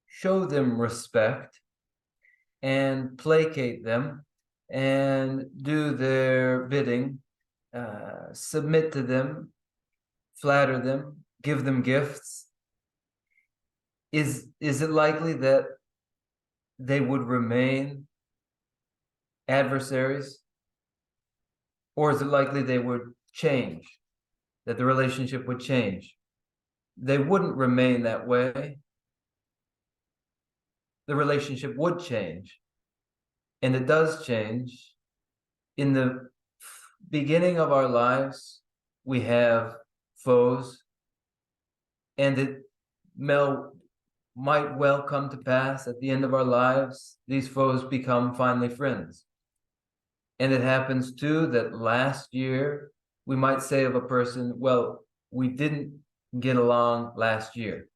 show them respect and placate them and do their bidding, submit to them, flatter them, give them gifts, is it likely that they would remain adversaries? Or is it likely they would change, that the relationship would change? They wouldn't remain that way. The relationship would change. And it does change. In the beginning of our lives, we have foes, and it might well come to pass at the end of our lives, these foes become finally friends. And it happens too that last year, we might say of a person, well, we didn't get along last year.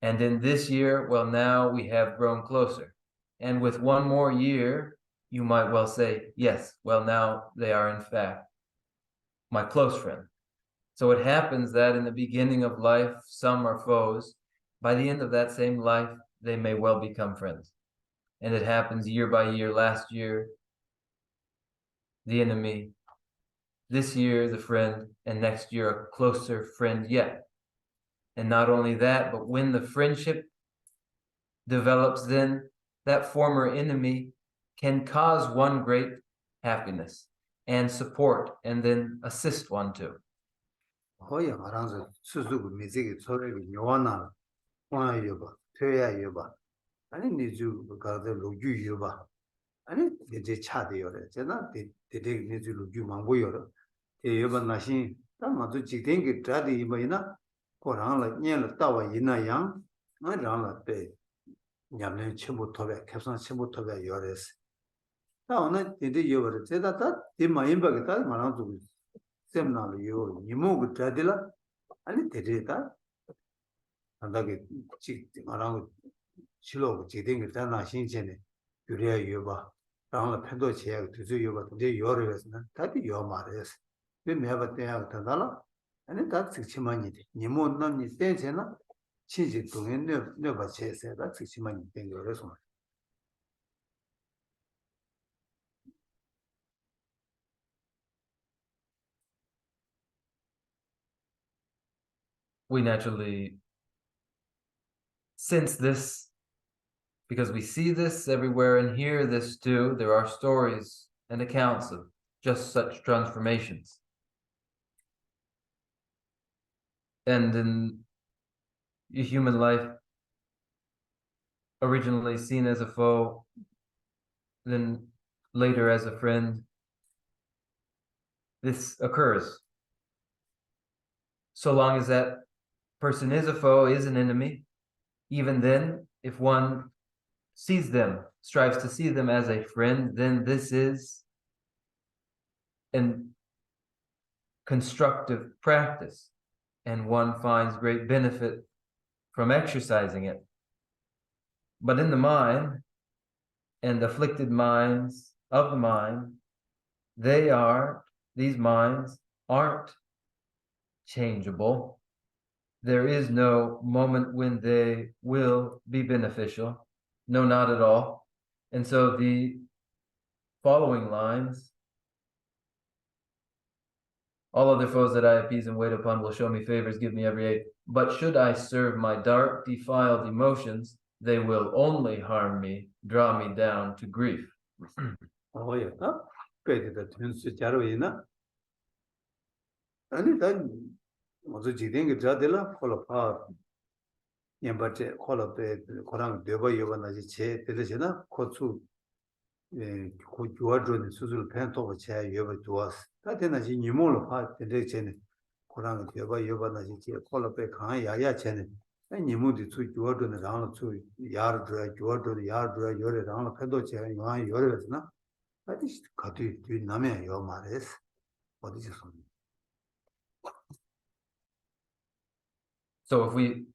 And then this year, well, now we have grown closer. And with one more year, you might well say, yes, well, now they are in fact my close friend. So it happens that in the beginning of life, some are foes. By the end of that same life, they may well become friends. And it happens year by year. Last year, the enemy. This year, the friend. And next year, a closer friend yet. And not only that, but when the friendship develops, then that former enemy can cause one great happiness and support and then assist one too. 허야 알아서 스스로 미지기 소리를 요하나 와요바 퇴야요바 아니 니주 가서 로주요바 아니 이제 차대요래 제가 되게 니주 로주 망고요래 예요바 나신 다마도 지den기 다디 이마이나 고랑라 녀를 따와 이나양 나랑라 때 냠내 첨부 토베 캡선 첨부 토베 요래스 다 오늘 되게 요래 제가 다 이마인바게 다 말아주고 세미나를 요 이모그 다딜라 아니 데데다 안다게 지 말하고 실로 지den기 다나 신체네 유리야 요바 당을 팬도 제약 두주 요바 근데 요르에서는 다디 요 말에서 왜 매바 때야 다달라 아니 다 직치만이 돼 니모 남니 때제나 치지 동에 뇌바 제세다 직치만이 된 거라서 We naturally sense this because we see this everywhere and hear this too. There are stories and accounts of just such transformations. And in human life, originally seen as a foe, then later as a friend, this occurs. So long as that person is a foe, is an enemy, even then, if one sees them, strives to see them as a friend, then this is a constructive practice, and one finds great benefit from exercising it. But in the mind, and afflicted minds of the mind, these minds aren't changeable. There is no moment when they will be beneficial. No, not at all. And so the following lines, all other foes that I appease and wait upon will show me favors, give me every aid. But should I serve my dark, defiled emotions, they will only harm me, draw me down to grief. 어야 배드다 튼스 자로이나 아니 난 먼저 지den기 자들라 콜로파 냠바체 콜업에 고랑 되버 여번나지 제 들으시나 고추 고 주어준 수술 팬토가 제 여버 좋았어. 다되나지 니몰로 파 되게 전에 고랑 되버 여번나지 제 콜업에 강 야야 전에 니모디 수 주어준 라는 수 야르 주어준 야르 요래 라는 팬도 제 요한 요래잖아. 아디 가도 뒤 남에 요 말했어. 어디서 손. So if we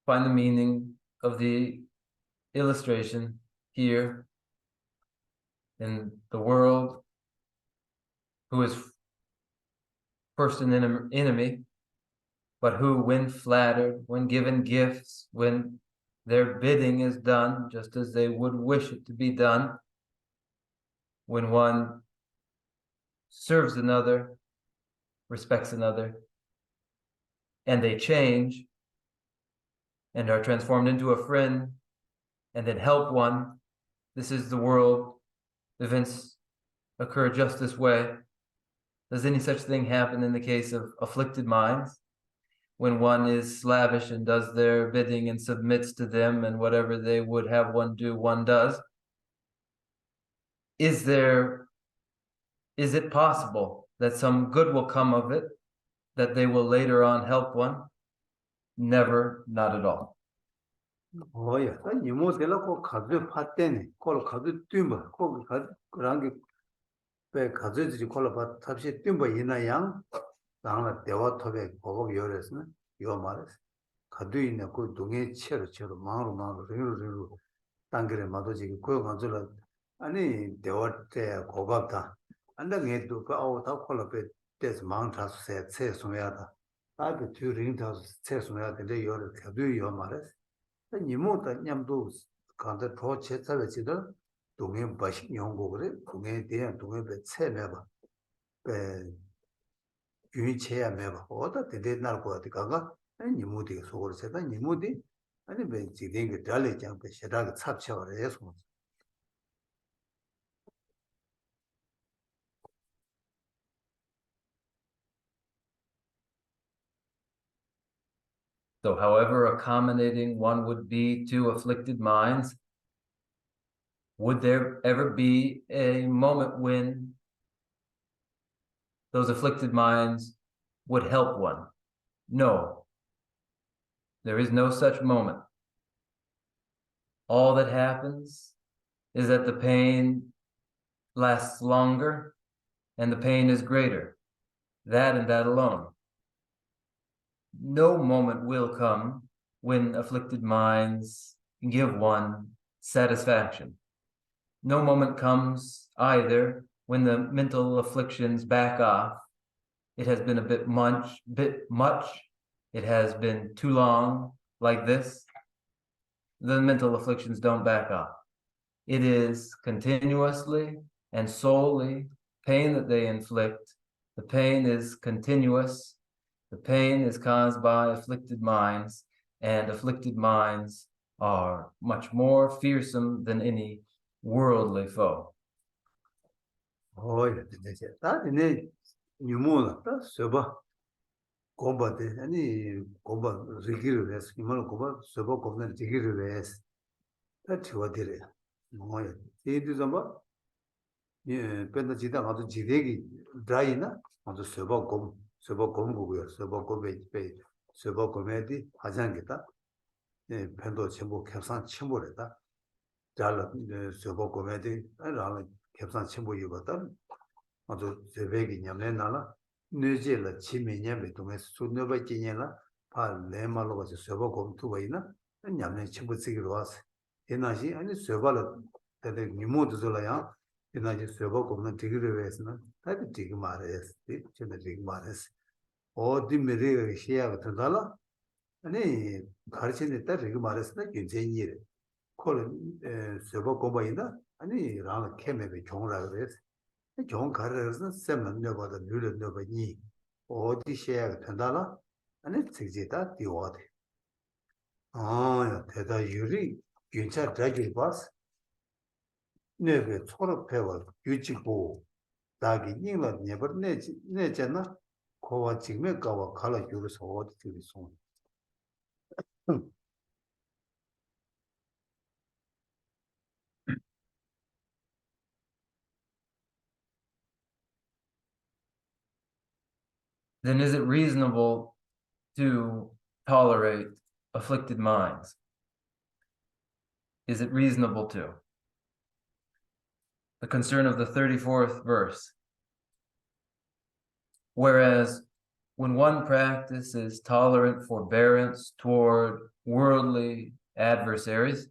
find the meaning of the illustration here in the world, who is first an enemy, but who, when flattered, when given gifts, when their bidding is done just as they would wish it to be done, when one serves another, respects another, and they change and are transformed into a friend and then help one, this is the world. Events occur just this way. Does any such thing happen in the case of afflicted minds? When one is slavish and does their bidding and submits to them, and whatever they would have one do, one does. Is it possible that some good will come of it, that they will later on help one? Never, not at all. 오야, 니모 될라고 가도 파때네. 콜 가도 뛰면 콜 가도 그런 게 가져지 콜 봐. 탑시 뛰면 이나양 당나 대화 톱에 보고 요래서는 요 말을 가도 있는 그 동에 채로 마음으로 르르르 당그래 마도지 그 가져라 아니 대화 때 고갑다 안당에 또 아우 다 콜업에 때서 마음 다서 세 소야다 아그 튜링 다서 세 소야 근데 요를 가도 요 말을 니모다 냠도 간다 더 제차베지도 동해 바식 연구 그래 동해에 대한 동해배 체매봐 배 유치해야 매봐 어다 되게 날 거야 가가 아니 니모디 소고를 세다 니모디 아니 배 지된 게 달래 장배 시다가 찹쳐를 해서 So however accommodating one would be to afflicted minds, would there ever be a moment when those afflicted minds would help one? No, there is no such moment. All that happens is that the pain lasts longer and the pain is greater. That and that alone. No moment will come when afflicted minds give one satisfaction. No moment comes either when the mental afflictions back off. It has been a bit much. It has been too long like this. The mental afflictions don't back off. It is continuously and solely pain that they inflict. The pain is continuous. The pain is caused by afflicted minds, and afflicted minds are much more fearsome than any worldly foe. 오야 되게 다네 니모나 다 서봐 고바데 아니 고바 리기를 해서 이만 고바 서봐 고는 리기를 해서 다 좋아들래 뭐야 이도 좀 봐. 예, 근데 지다 가도 지대기 드라이나 아주 서버 공부고요. 서버 공부에 서버 공부에디 하장겠다. 예, 펜도 전부 캡산 침보랬다. 잘 서버 공부에디 라는 캡산 침보 이거다. 아주 제백이 냠내나라. 뇌제라 치매냐베 동에 수뇌바 지냐라. 파 레말로 가서 서버 공부가 있나? 냠내 침보 쓰기로 왔어. 옛날이 아니 서버를 되게 니모도 들어야 이나지 서버 공부는 되기로 했으나 다들 되게 말했어. 진짜 되게 말했어. 어디 미래가 시야가 들다라 아니 가르치는 딸 되게 말했으나 괜찮니 콜 서버 공부이나 아니 랑 캠에 종라 그랬어. 종 가르쳐서 세면 너보다 늘을 너보니 어디 시야가 들다라 아니 직지다 디워데 아 대다 유리 괜찮다 되게 봤어. 내가 초록 배워 유지고 다기 인을 내버 내잖아 고와 지금에 가와 갈아 줄서 어디 들이 손 then is it reasonable to tolerate afflicted minds? Is it reasonable to? The concern of the 34th verse. Whereas when one practices tolerant forbearance toward worldly adversaries,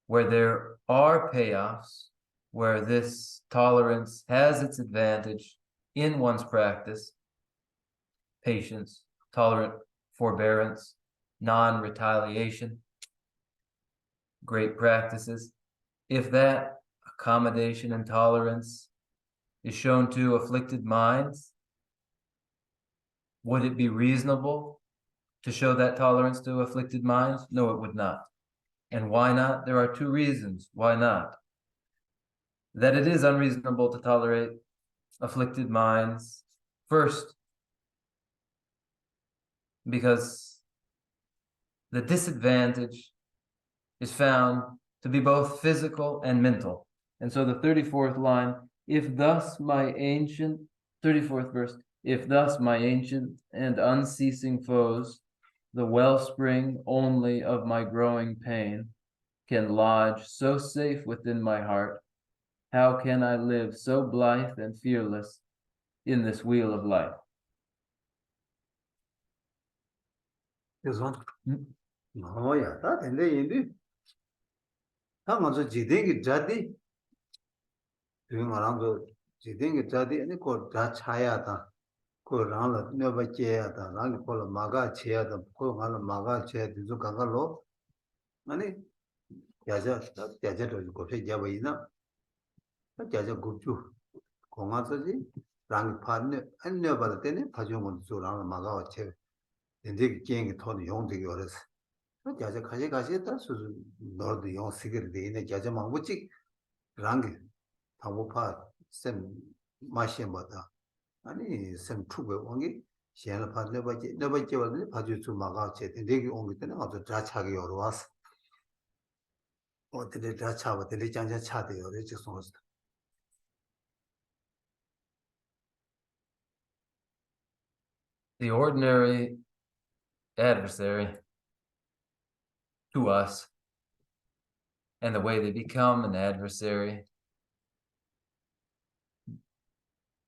where there are payoffs, where this tolerance has its advantage in one's practice, patience, tolerant forbearance, non-retaliation, great practices, if that accommodation and tolerance is shown to afflicted minds, would it be reasonable to show that tolerance to afflicted minds? No, it would not. And why not? There are two reasons why not. That it is unreasonable to tolerate afflicted minds. First, because the disadvantage is found to be both physical and mental. And so the 34th line, if thus my ancient, 34th verse, if thus my ancient and unceasing foes, the wellspring only of my growing pain, can lodge so safe within my heart, how can I live so blithe and fearless in this wheel of life? This one? Oh yeah, that and they indeed. How much jidengi jadi? Doing around the jidengi jadi and called Dachayata. Ko rang never cheata, rang call maga cheata, ko maga chair, do gangalo. Money Yaja to go to Javaina. Jaja Guju. Kongasaji, rang partner, and never the tenant, Pajum to rang maga chair. And they king told young the others. Jaja Kajikashita, so nor the young cigarette in a Jajamanguchi, rang Tamupa, sem Mashambata. 아니 sem 투고 ongi 시행을 받는 바지 never give 바주 주 마가체 되게 ongi 때는 아주 자차게 열어왔어 어떻게 자차와 들이 장자 차대요 이제 소스 The ordinary adversary to us and the way they become an adversary,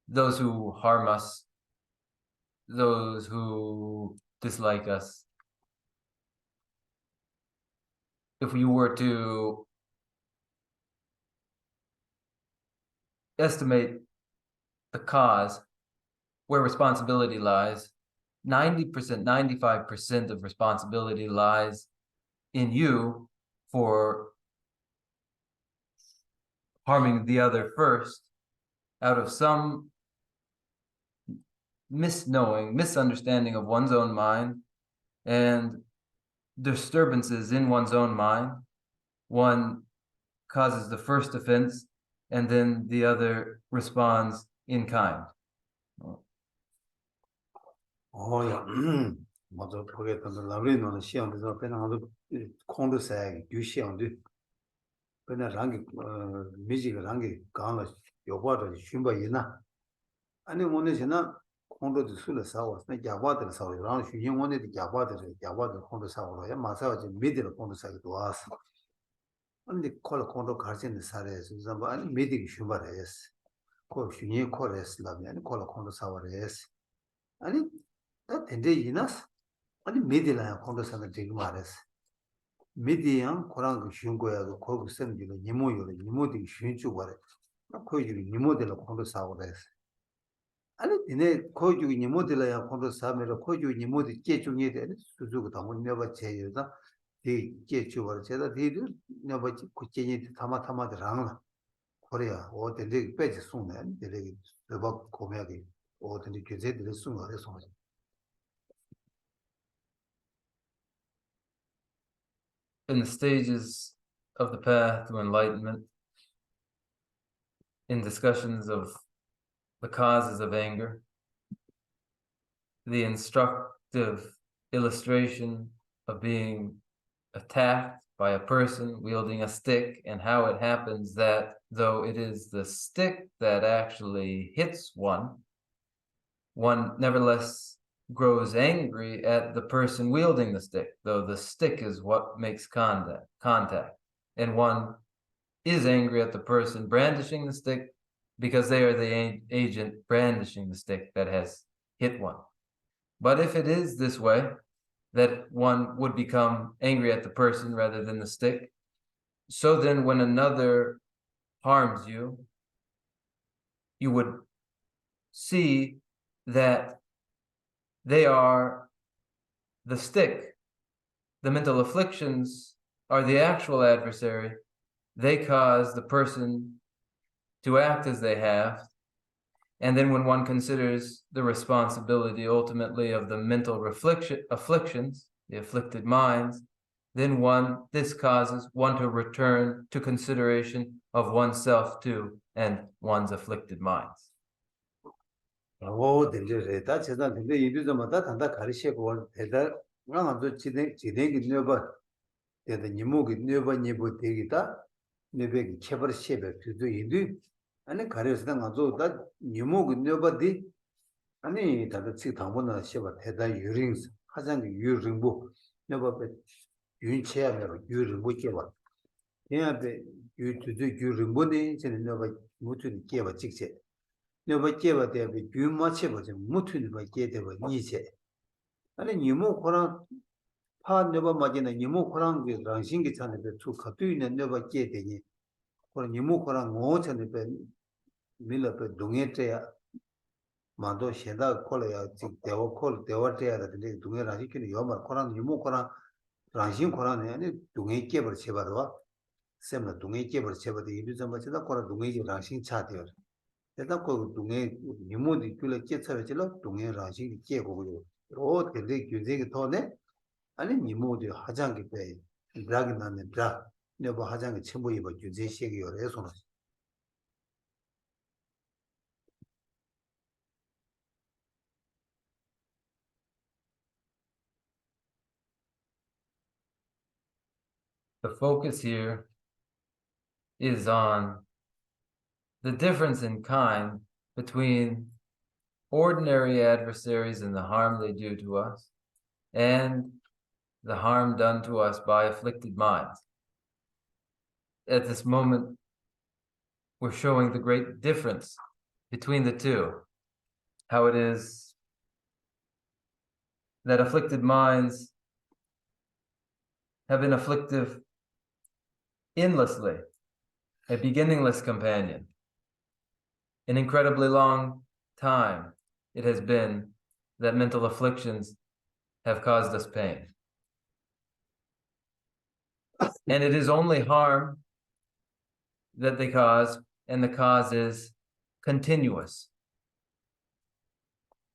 those who harm us, those who dislike us. If you were to estimate the cause where responsibility lies, 90%, 95% of responsibility lies in you for harming the other first out of some misunderstanding of one's own mind and disturbances in one's own mind. One causes the first offense and then the other responds in kind. Oh yeah, 맞아 보겠다. 라브리노는 시험에서 그냥 아주 콘도사에 유시험도 그냥 랑기 미지가 랑기 강을 요구하듯 쉼바이나 아니 오늘이나 콘도도 술을 사와 내 야바들 사와 랑 휴영원에 야바들 콘도 사와야 마사지 미디를 콘도 사기도 왔어 근데 콘도 가르치는 사례에서 아니 미디 쉼바레스 코 휴영 코레스 라면 콘도 사와레스 아니 근데 이나스 아니 미디라야 콘도 사는 되게 말했어 미디양 코랑 그 쉬운 거야도 거기 쌤들이 니모들이 쉬운 줄 알아 나 거기 니모들 콘도 사와레스 아니 이네 거기 니모들이야 콘도 사면은 거기 니모들 깨중에 되는 수주고 당원 내가 제여다 이 깨주버 제가 뒤도 내가 구체니 타마들랑 코리아 어디에 빼지 송네 되게 내가 고매하게 어디에 계제들 송어서 In the stages of the path to enlightenment, in discussions of the causes of anger, the instructive illustration of being attacked by a person wielding a stick and how it happens that though it is the stick that actually hits one one nevertheless grows angry at the person wielding the stick, though the stick is what makes contact. And one is angry at the person brandishing the stick because they are the agent brandishing the stick that has hit one. But if it is this way, that one would become angry at the person rather than the stick, so then when another harms you, you would see that they are the stick. The mental afflictions are the actual adversary. They cause the person to act as they have. And then when one considers the responsibility ultimately of the mental afflictions, the afflicted minds, then this causes one to return to consideration of oneself too and one's afflicted minds. 오, 들려래. 다 제가 근데 이리저마다 단다 가르치고 대다 그러나도 진행이 넣어봐. 대다 니목이 넣어봐 니보 되기다. 네베기 체버 셰베 그도 이리 아니 가르치다 가서 다 니목이 넣어봐디 아니 다들 지 당분은 셰바 대다 유링스 하장 유링부 넣어봐 윤체하면 유링부 깨봐. 얘한테 유투도 유링부니 저는 넣어봐 무튼 깨봐 직체. 너가 깨봐 대비 규모체 보자 무튼이 봐 깨대봐 이제 아니 니모 코랑 파 너가 맞이나 니모 코랑 그 랑신기 찬에 그 갑도 있는 너가 깨대니 코랑 니모 코랑 오찬에 배 밀어서 동해때야 만도 셴다 콜이야 지 대어 콜 대어때야 근데 동해 라지키는 요말 코랑 니모 코랑 랑신 코랑에 아니 동해 깨버 쳐봐라 셈나 동해 깨버 쳐봐도 이리 좀 맞다 코랑 동해 랑신 차대요 대답 그 동해 니모디 줄에 깨쳐지라 동해 라시 깨고요. 오 근데 규제가 더네 아니 니모디 하장기 때 드라기 나는 드라 내가 하장이 첨부 입어 규제 시기요 해서 The focus here is on the difference in kind between ordinary adversaries and the harm they do to us, and the harm done to us by afflicted minds. At this moment, we're showing the great difference between the two, how it is that afflicted minds have been afflictive endlessly, a beginningless companion. An incredibly long time it has been that mental afflictions have caused us pain. And it is only harm that they cause, and the cause is continuous.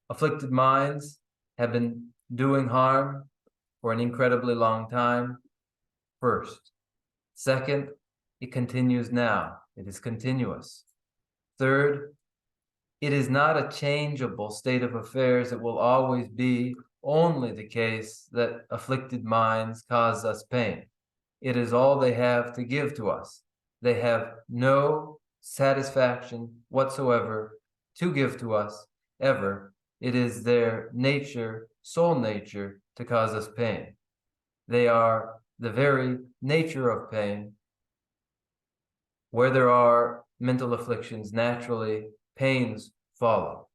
Afflicted minds have been doing harm for an incredibly long time, first. Second, it continues now. It is continuous. Third, it is not a changeable state of affairs. It will always be only the case that afflicted minds cause us pain. It is all they have to give to us. They have no satisfaction whatsoever to give to us, ever. It is their nature, soul nature, to cause us pain. They are the very nature of pain. Where there are mental afflictions, naturally, pains follow.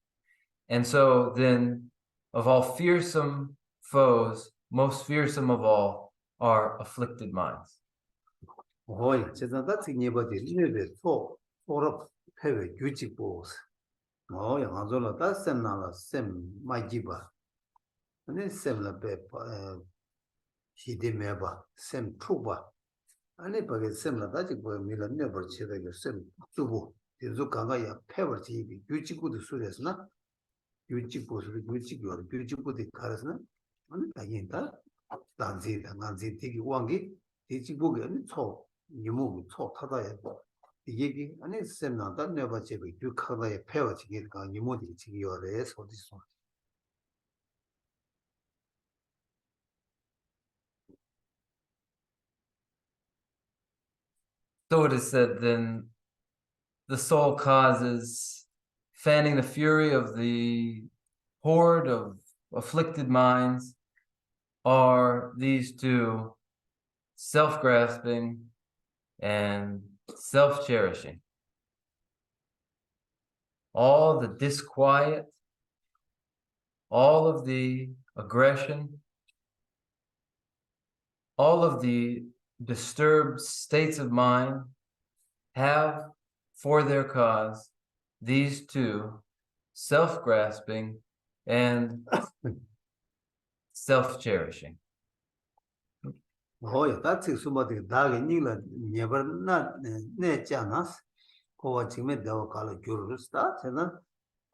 And so then, of all fearsome foes, most fearsome of all are afflicted minds. 오이 제가 같이 니버디 리베 소로 패외 규칙보스 어 양아절로 다 셈나라 셈 마이지바 아니 셈라 베 시디메바 셈 투바 아니 바게 셈라 다지 뭐 밀라 네버 치다게 셈 투부 계속 강가야 패버지 규칙보도 소리였나 규칙보스 규칙이요 규칙보도 가르스나 아니 다인다 단지 단지 되게 왕기 규칙보게 아니 초 니모고 초 타다야 얘기 아니 셈나다 내가 제가 규카다에 패워지기가 니모디 지기요래 소디소 So it is said then, the soul causes fanning the fury of the horde of afflicted minds are these two, self-grasping and self-cherishing. All the disquiet, all of the aggression, all of the disturbed states of mind have for their cause these two, self-grasping and self-cherishing. Oh, yeah, that's somebody that never not janas. Coaching the color curious start, and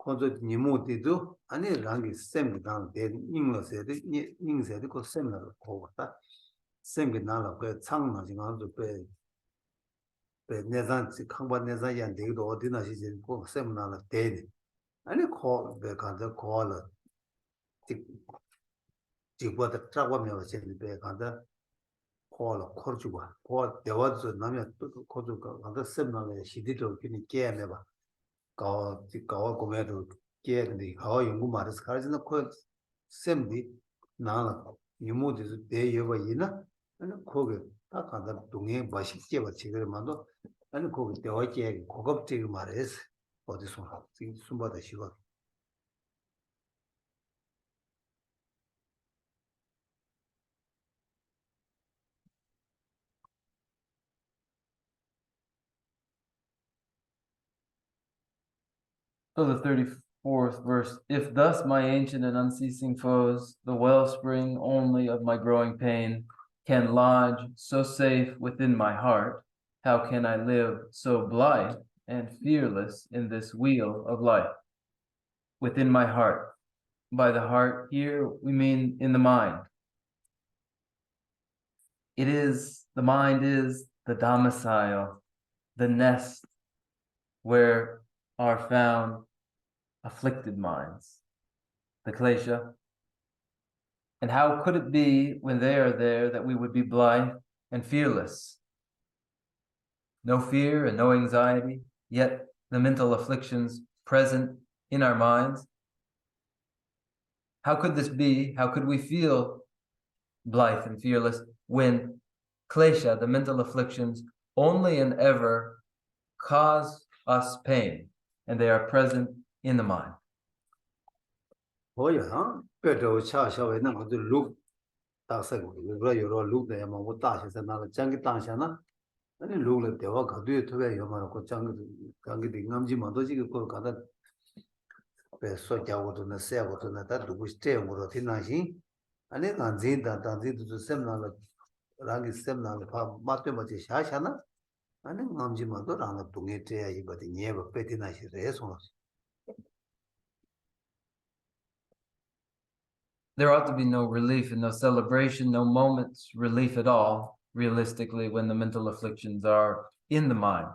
content Nimuti and a rangi semi down there, English said it, Ning said it was similar over that. Semi nala where tongue nothing on to pay. But Nezan, Kamba Nezayan, they do dinner, she said, go seminar dead. And a call the caller. What the trouble never said the back under. Call Corjuba, call there was a number Corjuba, and the seminar she did to care never. Go come to get the how you move at the scars in the court. Simply, now you move this day over Yina and a cook. That kind of doing by she gave a cigarette mando and cook the white egg, cook up to Mares or this one. See somebody she got. So the 34th verse, if thus my ancient and unceasing foes, the wellspring only of my growing pain, can lodge so safe within my heart, how can I live so blithe and fearless in this wheel of life? Within my heart. By the heart here, we mean in the mind. The mind is the domicile, the nest where are found afflicted minds, the Klesha. And how could it be when they are there that we would be blithe and fearless? No fear and no anxiety, yet the mental afflictions present in our minds. How could this be? How could we feel blithe and fearless when Klesha, the mental afflictions, only and ever cause us pain, and they are present in the mind? Oh, yeah, better cha shall not to look. That's a look there among what dashes and other junkie danshana. And then look at the work do it to where you are junkie Namji Mandoji go gather. So Jawa to the Savo to that which stay over the Tinashi. And then Anzin that Anzin to seminar Rangi seminar Matemachi Shashana. And then Namji Mando ran up to get but he never petty nice response. There ought to be no relief and no celebration, no moments relief at all, realistically, when the mental afflictions are in the mind.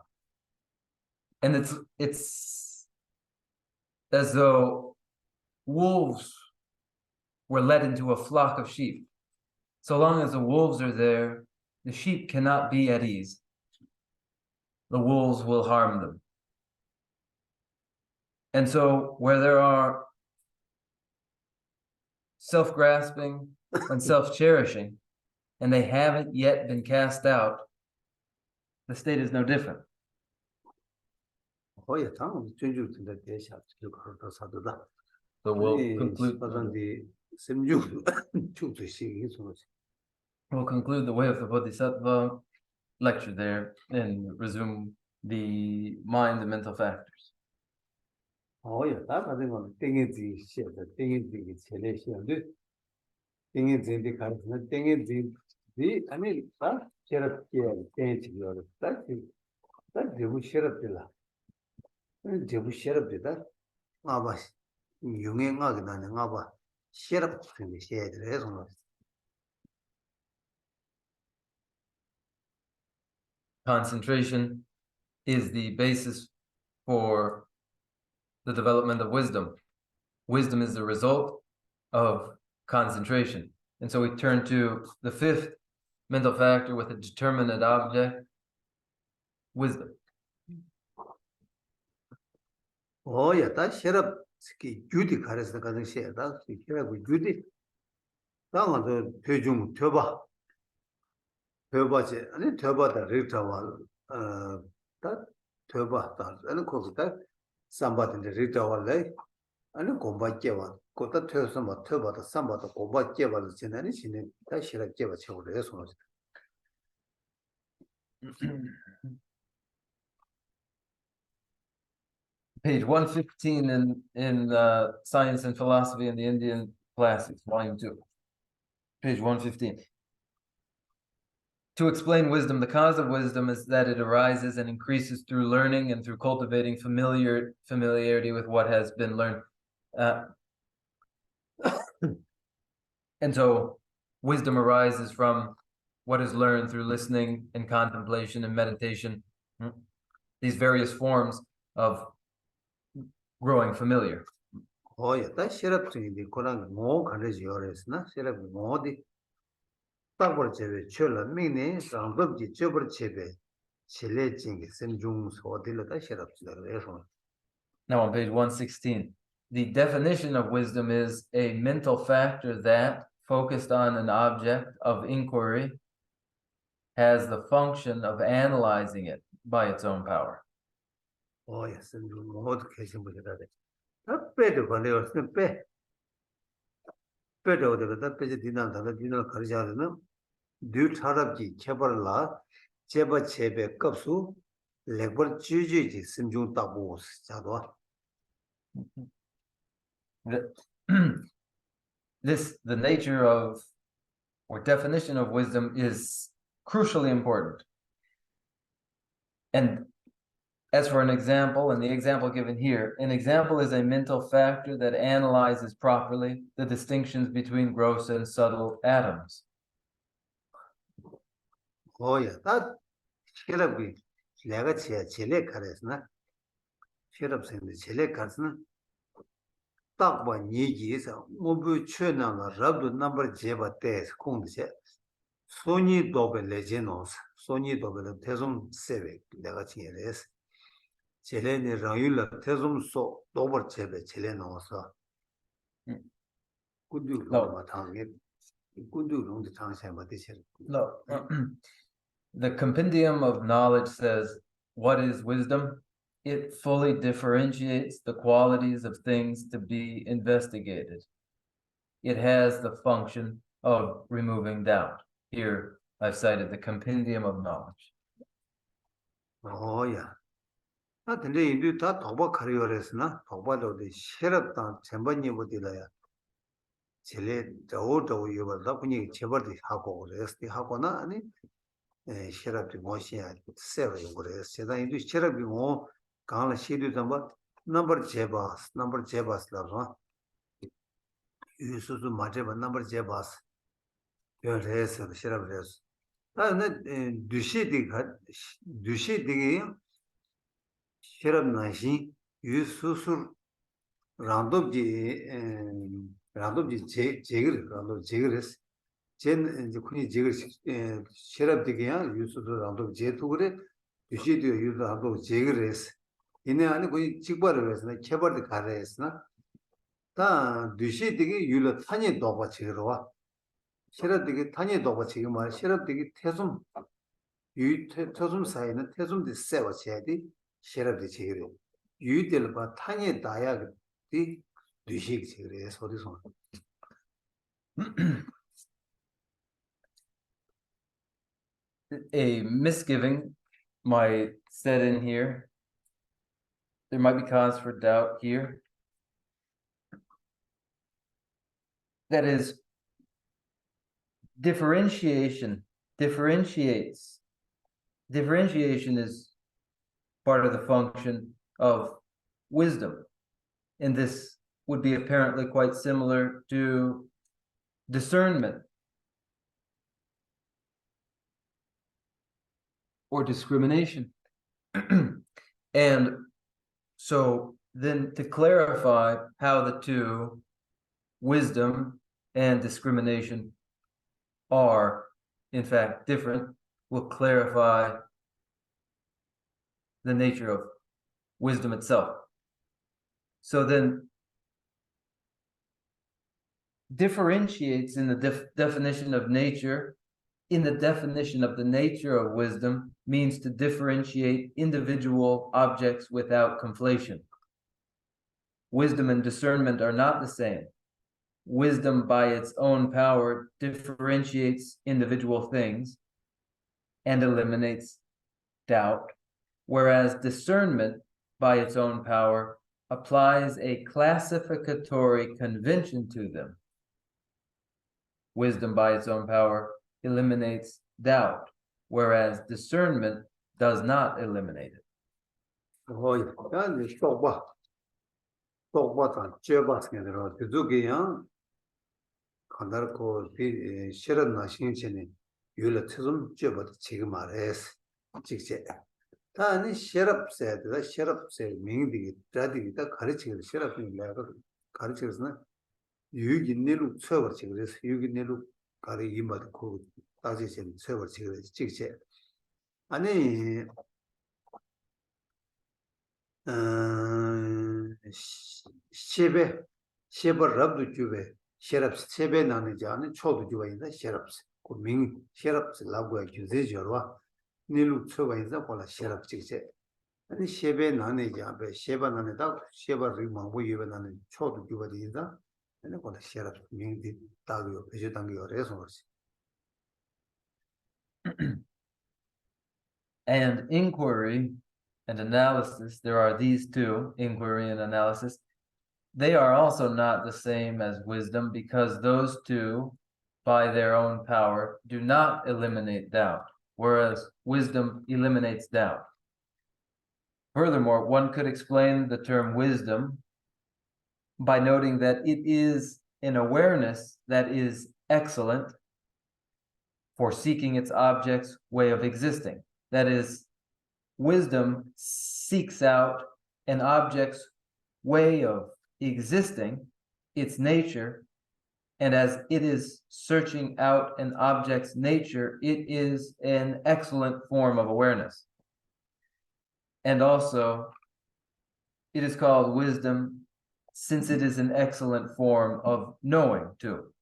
And it's as though wolves were led into a flock of sheep. So long as the wolves are there, the sheep cannot be at ease. The wolves will harm them. And so where there are self-grasping and self-cherishing, and they haven't yet been cast out, the state is no different. Oh, yeah, Tom, change to the Desha to Sadada. So we'll conclude. We'll conclude the way of the Bodhisattva lecture there and resume the mind and mental factors. Oh, yeah, that I think on thing is the shit, the thing is the selection. Thing is in the country, the thing is the I mean, that share up here, change your that they will share up the la. They will share up the that. Abas, you may not get an abba. Share up in the shade, Concentration is the basis for the development of wisdom. Wisdom is the result of concentration. And so we turn to the fifth mental factor with a determinate object, wisdom. Oh, yeah, that share up 특히 규디 가르스 가는 시에다 그래고 규디 당한도 대중 tö바지 아니 tö바다 리타와 다 tö바다 아니 거기다 삼바든데 리타와래 아니 공부께와 그것도 tö서 뭐 tö바다 삼바다 공부께와 지내는 신이 다 싫어께와 채우래 손을 Page 115 in Science and Philosophy in the Indian Classics, Volume 2. Page 115. To explain wisdom, the cause of wisdom is that it arises and increases through learning and through cultivating familiarity with what has been learned. And so wisdom arises from what is learned through listening and contemplation and meditation, these various forms of growing familiar. 야, 다 시럽증인데 그런 뭐 가르지 요랬으나 시럽 뭐디 딱벌 제베 철라 미네 상법지 저벌 제베 실내증이 심중 소딜라 다 시럽증이라 그래서 Now on page 116, the definition of wisdom is a mental factor that, focused on an object of inquiry, has the function of analyzing it by its own power. 야, 심중 뭐도 계신 분이다. 다 빼도 관계가 없으면 빼도 어디가 빼지 디나다 가르자는 듀 차랍지 개발라 제바 제베 급수 레벌 주주지 심중 따고 자도 The nature of or definition of wisdom is crucially important. And as for an example, and the example given here, an example is a mental factor that analyzes properly the distinctions between gross and subtle atoms. 야, 다 시럽이 내가 제일 가르스나 시럽생데 제일 가르스나 딱봐 얘기해서 뭐부 최나가 rab도 넘버 제바 때 공부제 소니 도벨 레제노스 소니 도벨 대좀 세베 내가 지내레스 제레니 라율라 대좀 소 도버 제베 제레 넣어서 군두로 마탕게 군두로 장세 받으셔 No. The compendium of knowledge says, what is wisdom? It fully differentiates the qualities of things to be investigated. It has the function of removing doubt. Here, I've cited the compendium of knowledge. 야. 근데 이제 다 도박 가려랬으나 도박도 시럽다 전반이 못이라야. 제일 저도 이거다 분이 제벌이 하고 그랬을 하거나 아니 시럽이 뭐시야 세워요 그래서 제가 이제 시럽이 뭐 강을 시도 좀 넘버 제바스라고 유수수 맞아봐 넘버 제바스 그래서 시럽이었어. 근데 두시디가 시럽 나시 유수수 란도지 제그레스 젠 이제 군이 제그 시럽디게야 유수수 란도 제투그레 유시디 유도 란도 제그레스 이내 안에 거의 직발을 해서 개발도 가래했으나 다 두시디게 유로 탄이 도바 제로와 시럽디게 탄이 도바 지금 말 시럽디게 태숨 태숨 사이는 태숨디 세워 쳐야지 시럽디 제그레 유들 봐 탄이 다야 디 두식 제그레 소리소 A misgiving might set in here. There might be cause for doubt here. That is, differentiation is part of the function of wisdom. And this would be apparently quite similar to discernment or discrimination. And so then to clarify how the two, wisdom and discrimination, are in fact different, will clarify the nature of wisdom itself. So then differentiates in the definition of nature, in the definition of the nature of wisdom, means to differentiate individual objects without conflation. Wisdom and discernment are not the same. Wisdom, by its own power, differentiates individual things and eliminates doubt, whereas discernment, by its own power, applies a classificatory convention to them. Wisdom, by its own power, eliminates doubt, whereas discernment does not eliminate it. 다니 셰럽세다 셰럽세 명디기 다디기다 가르치기를 셰럽이 내가 가르치기는 유기내로 쳐버지 그래서 유기내로 가리 이마고 따지신 쳐버지 그래서 직제 아니 셰베 랍도 주베 셰럽 셰베 나는지 아니 초도 주가 있다 셰럽 그명 셰럽 라고야 주제저와 니루 쳐봐인자 콜라 셰럽 직제 아니 셰베 나네지 앞에 셰바 나네다 셰바 리마고 예베 나네 초도 주바디다 아니 콜라 셰럽 명디 따고 배제 당겨 그래서 And inquiry and analysis, there are these two, inquiry and analysis. They are also not the same as wisdom because those two, by their own power, do not eliminate doubt, whereas wisdom eliminates doubt. Furthermore, one could explain the term wisdom by noting that it is an awareness that is excellent for seeking its object's way of existing. That is, wisdom seeks out an object's way of existing, its nature, and as it is searching out an object's nature, it is an excellent form of awareness. And also, it is called wisdom since it is an excellent form of knowing too.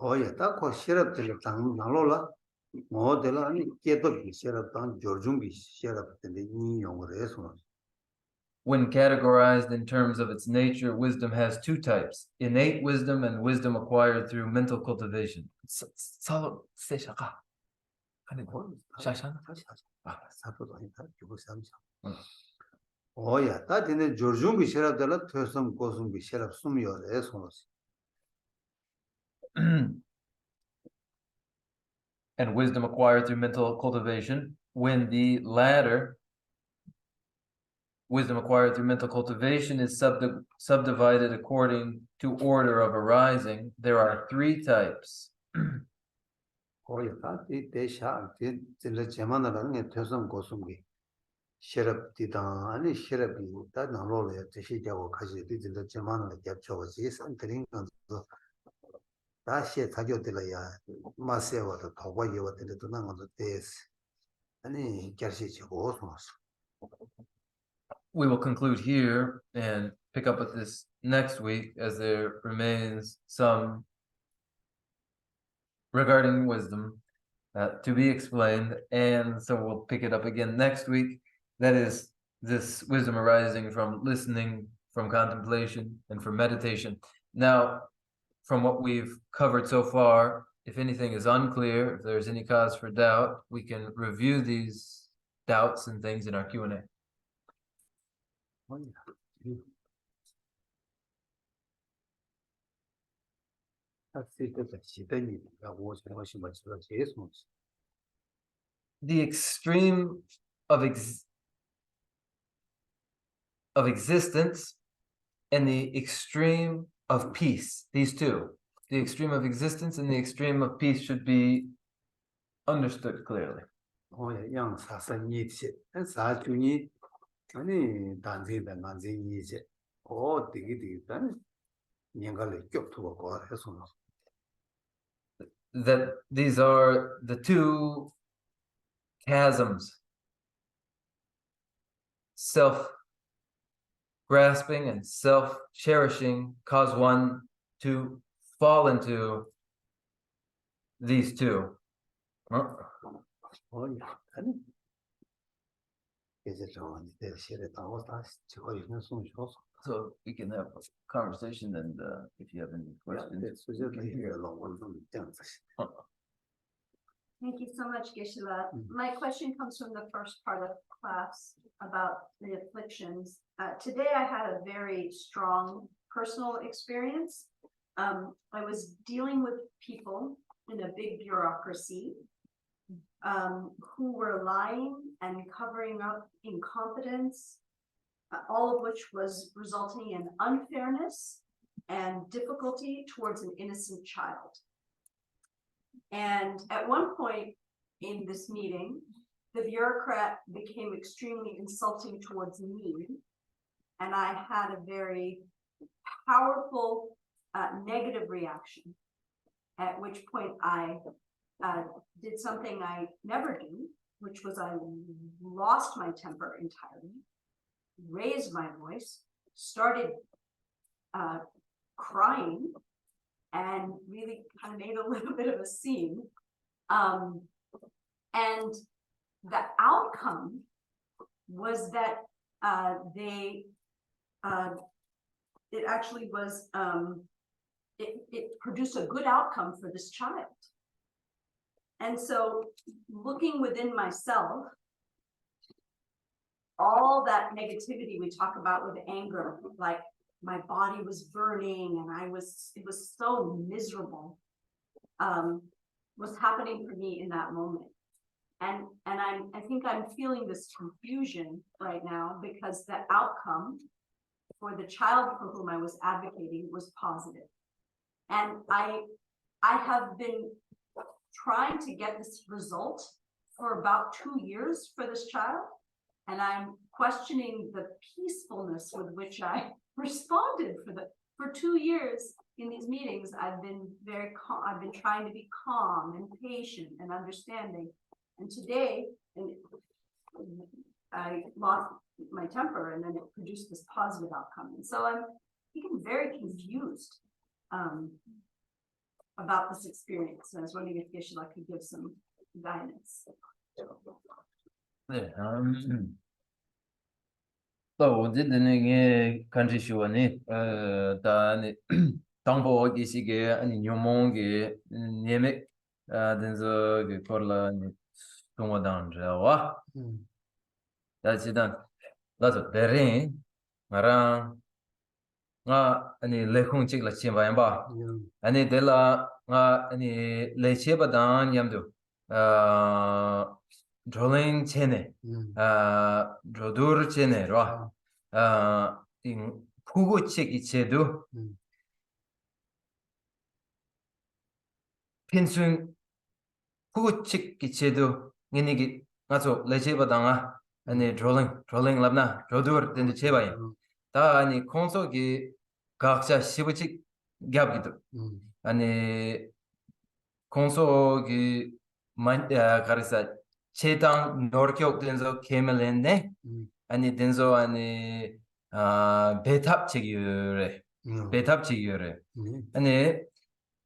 Oh yeah, that was 셰럽 될 당나로라 모델은 아니 깨도 셰럽 당 조중기 셰럽 때문에 인용을 해서 When categorized in terms of its nature, wisdom has two types, innate wisdom and wisdom acquired through mental cultivation. 오야, 다디네 조중기 셰럽들 퇴섬 고승비 셰럽 숨이요 해서 And wisdom acquired through mental cultivation, when the latter, wisdom acquired through mental cultivation, is subdivided according to order of arising, there are three types. 오야, 다디 대샤 진짜 제만하는 게 퇴섬 고승비 셰럽 디다 아니 셰럽이 다 나로래 제시자고 가지 진짜 제만하는 게 겹쳐지 선트링 다시 가져들어야 마세와도 도와요 되는 것도 됐어. 아니 결실지고 소스. We will conclude here and pick up with this next week as there remains some regarding wisdom to be explained, and so we'll pick it up again next week. That is this wisdom arising from listening, from contemplation, and from meditation. Now, from what we've covered so far, if anything is unclear, if there's any cause for doubt, we can review these doubts and things in our Q&A. The extreme of existence and the extreme of peace, these two, the extreme of existence and the extreme of peace should be understood clearly. That these are the two chasms, self-grasping and self-cherishing, cause one to fall into these two. So we can have a conversation, and if you have any questions, you can hear. Thank you so much, Geshe-la. My question comes from the first part of class about the afflictions. Today I had a very strong personal experience. I was dealing with people in a big bureaucracy who were lying and covering up incompetence, all of which was resulting in unfairness and difficulty towards an innocent child. And at one point in this meeting, the bureaucrat became extremely insulting towards me. And I had a very powerful negative reaction, at which point I did something I never do, which was I lost my temper entirely, raised my voice, started crying, and really kind of made a little bit of a scene. And the outcome was that it actually was, it produced a good outcome for this child. And so looking within myself, all that negativity we talk about with anger, like my body was burning and it was so miserable, was happening for me in that moment. And I think I'm feeling this confusion right now because the outcome for the child for whom I was advocating was positive. And I have been trying to get this result for about 2 years for this child. And I'm questioning the peacefulness with which I responded for 2 years in these meetings. I've been very calm. I've been trying to be calm and patient and understanding. And today, I lost my temper, and then it produced this positive outcome. And so I'm becoming very confused about this experience. And I was wondering if Geshe-la could give some guidance. 네, 또 어쨌든 컨디션이 다니 당보 계시게 아니 요몽게 예매 된서 그 걸라 동화단자와 다지단 나도 베린 마랑 아니 레콩 찍라 치바야바 아니 델라 아니 레체바단 얌도 drawing chene rodur chene ro in pugo chek ichedu pinsun pugo chek ichedu ngenigi ngaso lecheba danga ani drawing labna rodur den cheba ta ani konso gi gaksha shibuchi gyabgidu ani konso gi karisa 체당 노력 된서 케멜렌네 아니 된서 아니 배탑 체결에 아니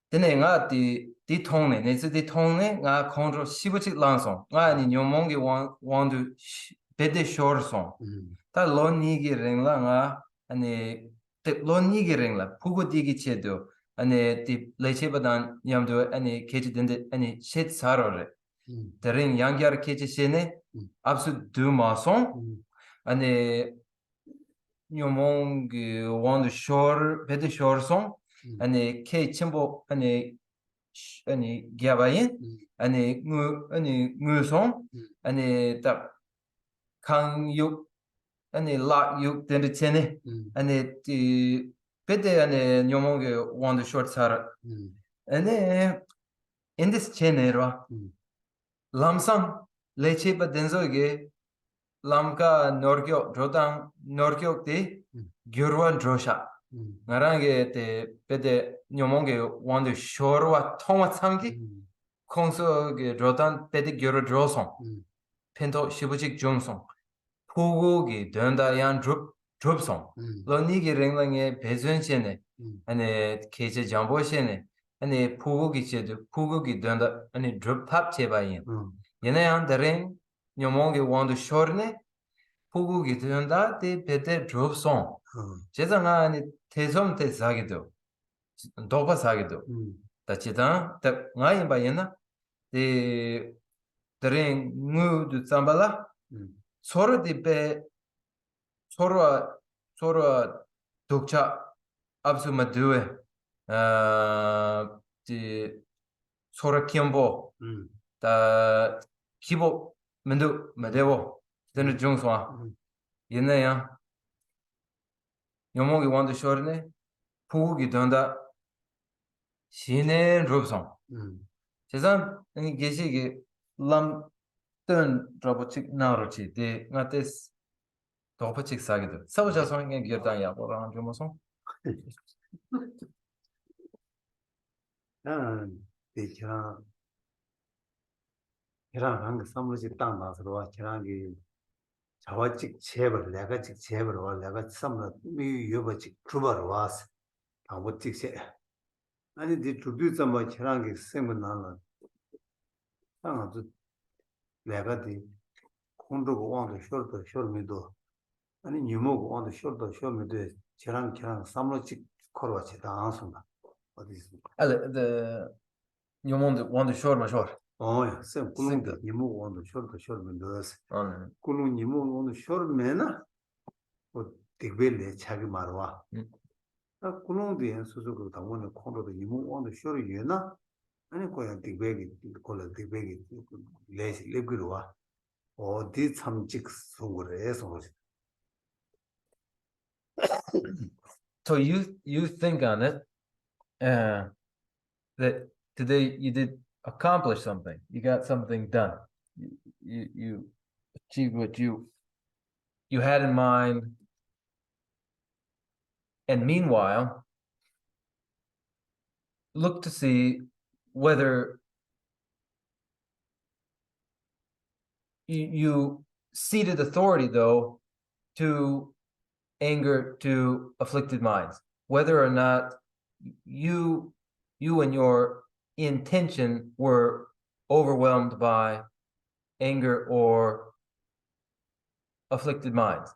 되네가 디 통네 네스디 통네 가 컨트롤 15직 란송 아니 뇨몽기 원두 베데 쇼르송 다 론니기 랭라가 아니 론니기 랭라 푸고디기 체도 아니 디 레체바단 냠도 아니 케지된데 아니 셋 사로레 Terin yangyar keçişini absu dumason hani nyomong want shore bed shore son hani ke chimbo hani gyabayin hani ngu son hani ta kan yuk hani la yuk den chene hani bed hani nyomong want short sar hani in this chenero lamsam lecheba denzoge lamka norgyo rodang norgyo de gyurwan drosha ngarange te pede nyomonge wande shorwa tongwa samgi konso ge rodan pede gyuro droson pento shibujik jumson pugo ge denda yan drupson lo nigi ringlange bezwenchene 아니 계제 정보시네 아니 부고기 제도 부고기 된다 아니 drop 탑 제바인 얘네한 다른 녀몽게 원도 쇼르네 부고기 된다 데 베데 drop 송 제자가 아니 대som 대사기도 도바 사기도 다치다 다 나이 바이나 데 다른 무드 삼발라 서로 디베 서로 독자 absolument duwe di sora kiambo da kibo mendo madewo den jungswa yena ya yomogi wando shorne pugi donda shine robson 제산 이 게시기 람 뜬 로보틱 나로치 데 나테스 도파칙 사기도 사우자서 한 기르다야 보라 좀 무슨 계란 한개 선물지 땅 나서로 계란이 자와직 제벌 내가 직 제벌 와 내가 선물 미 유버직 주버로 와서 아버직세 아니 디 두두 좀 계란이 생문 나는 땅아도 내가 디 콘도고 왕도 쇼르도 쇼르미도 아니 뉴모고 왕도 쇼르도 쇼르미도 계란 선물직 걸어와치 당한선다 어디 있습니까? the 요몬도 원도 쇼르 마쇼르 야, 쌤, 꿀롱도 니모 원도 쇼르면 넣었어. 꿀롱 니모 원도 쇼르면은 딕벨레 자기 말와. 꿀롱도 수수고 당원의 콘도도 니모 원도 쇼르이나 아니 거야 딕벨이 콜라 딕벨이 레시 랩기로 와. 어디 참직 속으로 해서 So you think on it that today you did accomplish something. You got something done. You achieved what you had in mind. And meanwhile, look to see whether you ceded authority, though, to anger, to afflicted minds, whether or not you and your intention were overwhelmed by anger or afflicted minds,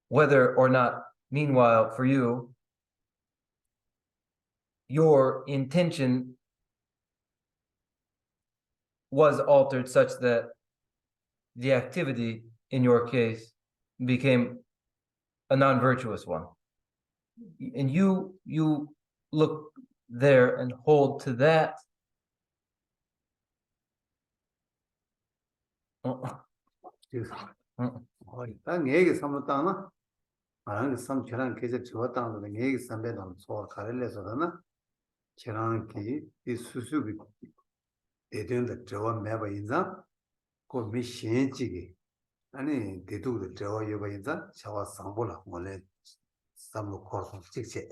whether or not, meanwhile, for you, your intention was altered such that the activity in your case became a non-virtuous one. And you look there and hold to that. 딱 얘기 삼았다나 아랑 삼처럼 계속 좋았다는 거 얘기 삼배도 소 가rel에서나 저랑기 이 수수비 대된다 저와 매바 인자 그 미신지기 아니 대두도 저와 여바 인자 저와 상보라 원래 삼로 코스 직체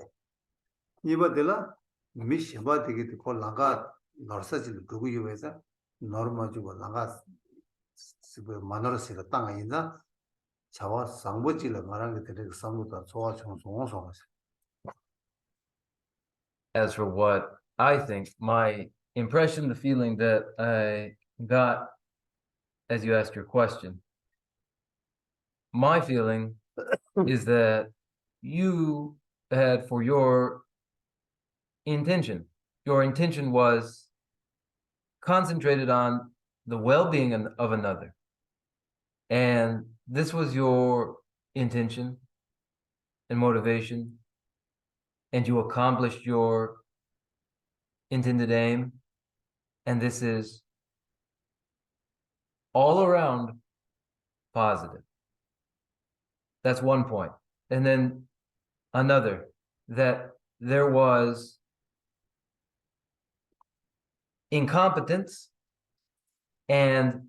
이바들라 미신바 되게 그 나가 너서질 두고 요에서 노르마 주고 나가 그 만으로서 땅에 있나 자와 상보질을 말한 게 되게 상보다 좋아 총총총총. As for what I think, my impression, the feeling that I got as you asked your question, my feeling is that you had for your intention was concentrated on the well-being of another. And this was your intention and motivation, and you accomplished your intended aim, and this is all around positive. That's one point. And then another, that there was incompetence, and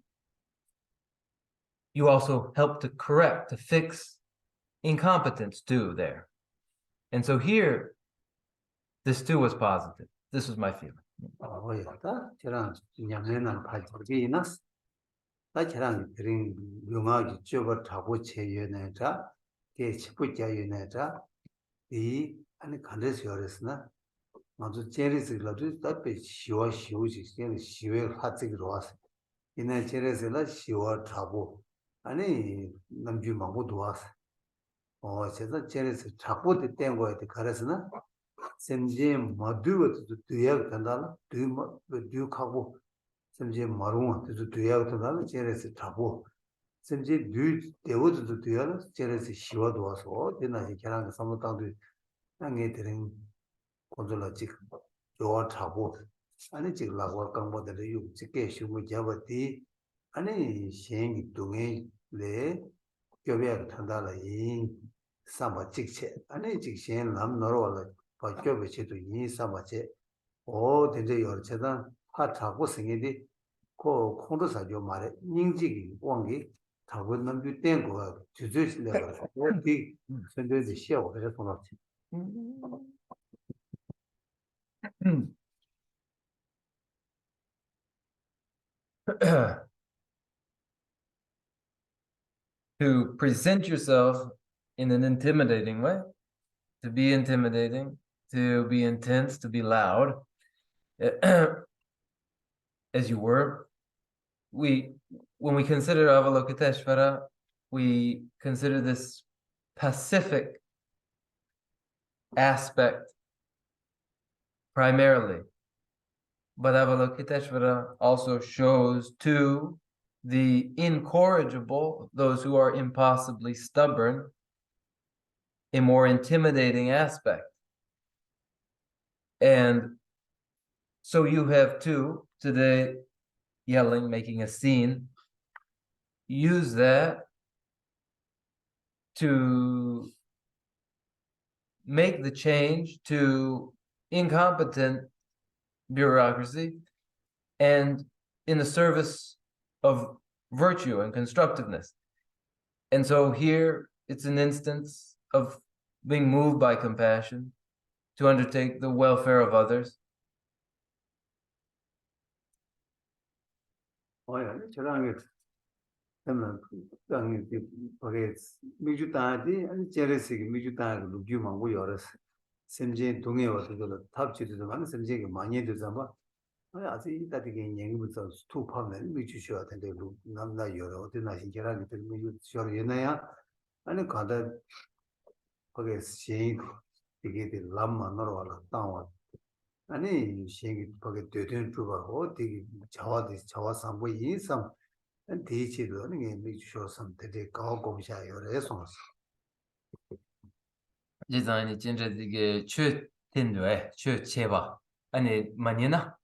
you also helped to correct, to fix incompetence too there. And so here, this too was positive. This was my feeling. 다 저랑 냠내는 발전기나 다 저랑 드린 용하기 좁어 타고 체연에다 게 치부자연에다 이 아니 간데스 요랬으나 먼저 제리스라도 답에 시와 시우지 제리 시외 하지기로 왔어. 이내 제리스라 시와 타고 아니 남주 망고도 왔어. 제가 제리스 타고 된 거에 가르스나 semje madhuva tu tuyak tandala duyukhabu semje marunga tu tuyak tandala cherese thabu semje duy devu tu tuyala cherese shiva duwaso dina hi keranga samutangdu nange tering konzola chik yowa thabu ani chik lagwa kangpa dara yuk chike shumu jabati ani shengi dunge le gyobyak tandala yin samba chikche ani chik shen lam norwala 바뀌어 배치도 이 삼아제 된제 열체다 하 타고 생이디 고 콩도 사죠 말에 닝지기 왕기 타고 남주 된 거가 주주실래가 어디 선대지 시하고 그래서 돌았지 To present yourself in an intimidating way, to be intimidating, to be intense, to be loud, as you were. When we consider Avalokiteshvara, we consider this pacific aspect primarily. But Avalokiteshvara also shows to the incorrigible, those who are impossibly stubborn, a more intimidating aspect. And so you have two today yelling, making a scene. Use that to make the change to incompetent bureaucracy and in the service of virtue and constructiveness. And so here it's an instance of being moved by compassion to undertake the welfare of others. 저랑에 때문에 땅이 거기에 미주다디 아니 제레스기 미주다가 루규만고 열었어. semje 동해 와서 탑지도 많은 semje가 많이 되잖아. 아직 이따디게 얘기부터 스톱하면 미주셔야 되는데 남나 여러 어디나 신기하게 들면 저러 얘나야 아니 가다 거기에 신 이게 람만 놀아라 땅와 아니 신기 거기에 되든 주고 되게 자와 상부 인상 대치도 아니 미주셔서 되게 가고보셔야 여래서 디자인이 진짜 이게 최된데 최체바 아니 많이나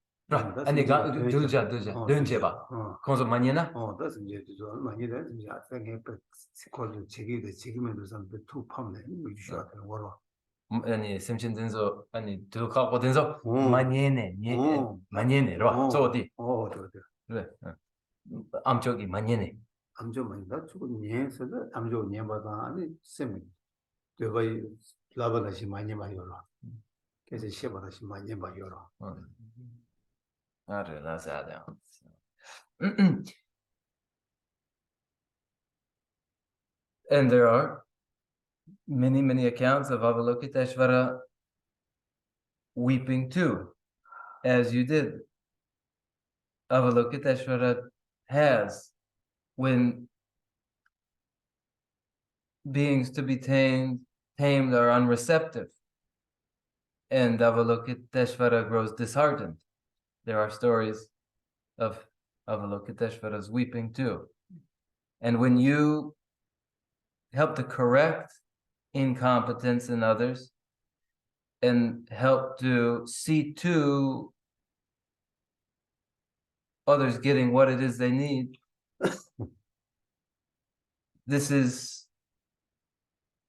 아니 가 두자 된제바 그래서 많이나 that's 이제 저 많이 돼 이제 아까 그 스콜도 제기도 지금에도 선배 투 팜네 미주셔야 되는 거로 아니 심신된서 아니 들어가고 된서 많이네 많이네로 저디 그래 암쪽이 많이네 암조 많이 나 조금 예서도 암조 예바다 아니 셈이 되가 라바다시 많이 요라 그래서 시바다시 많이 요라 알아 나사다 And there are many accounts of Avalokiteshvara weeping too, as you did. Avalokiteshvara has, when beings to be tamed are unreceptive, and Avalokiteshvara grows disheartened. There are stories of Avalokiteshvara's weeping too. And when you help to correct incompetence in others and help to see to others getting what it is they need, this is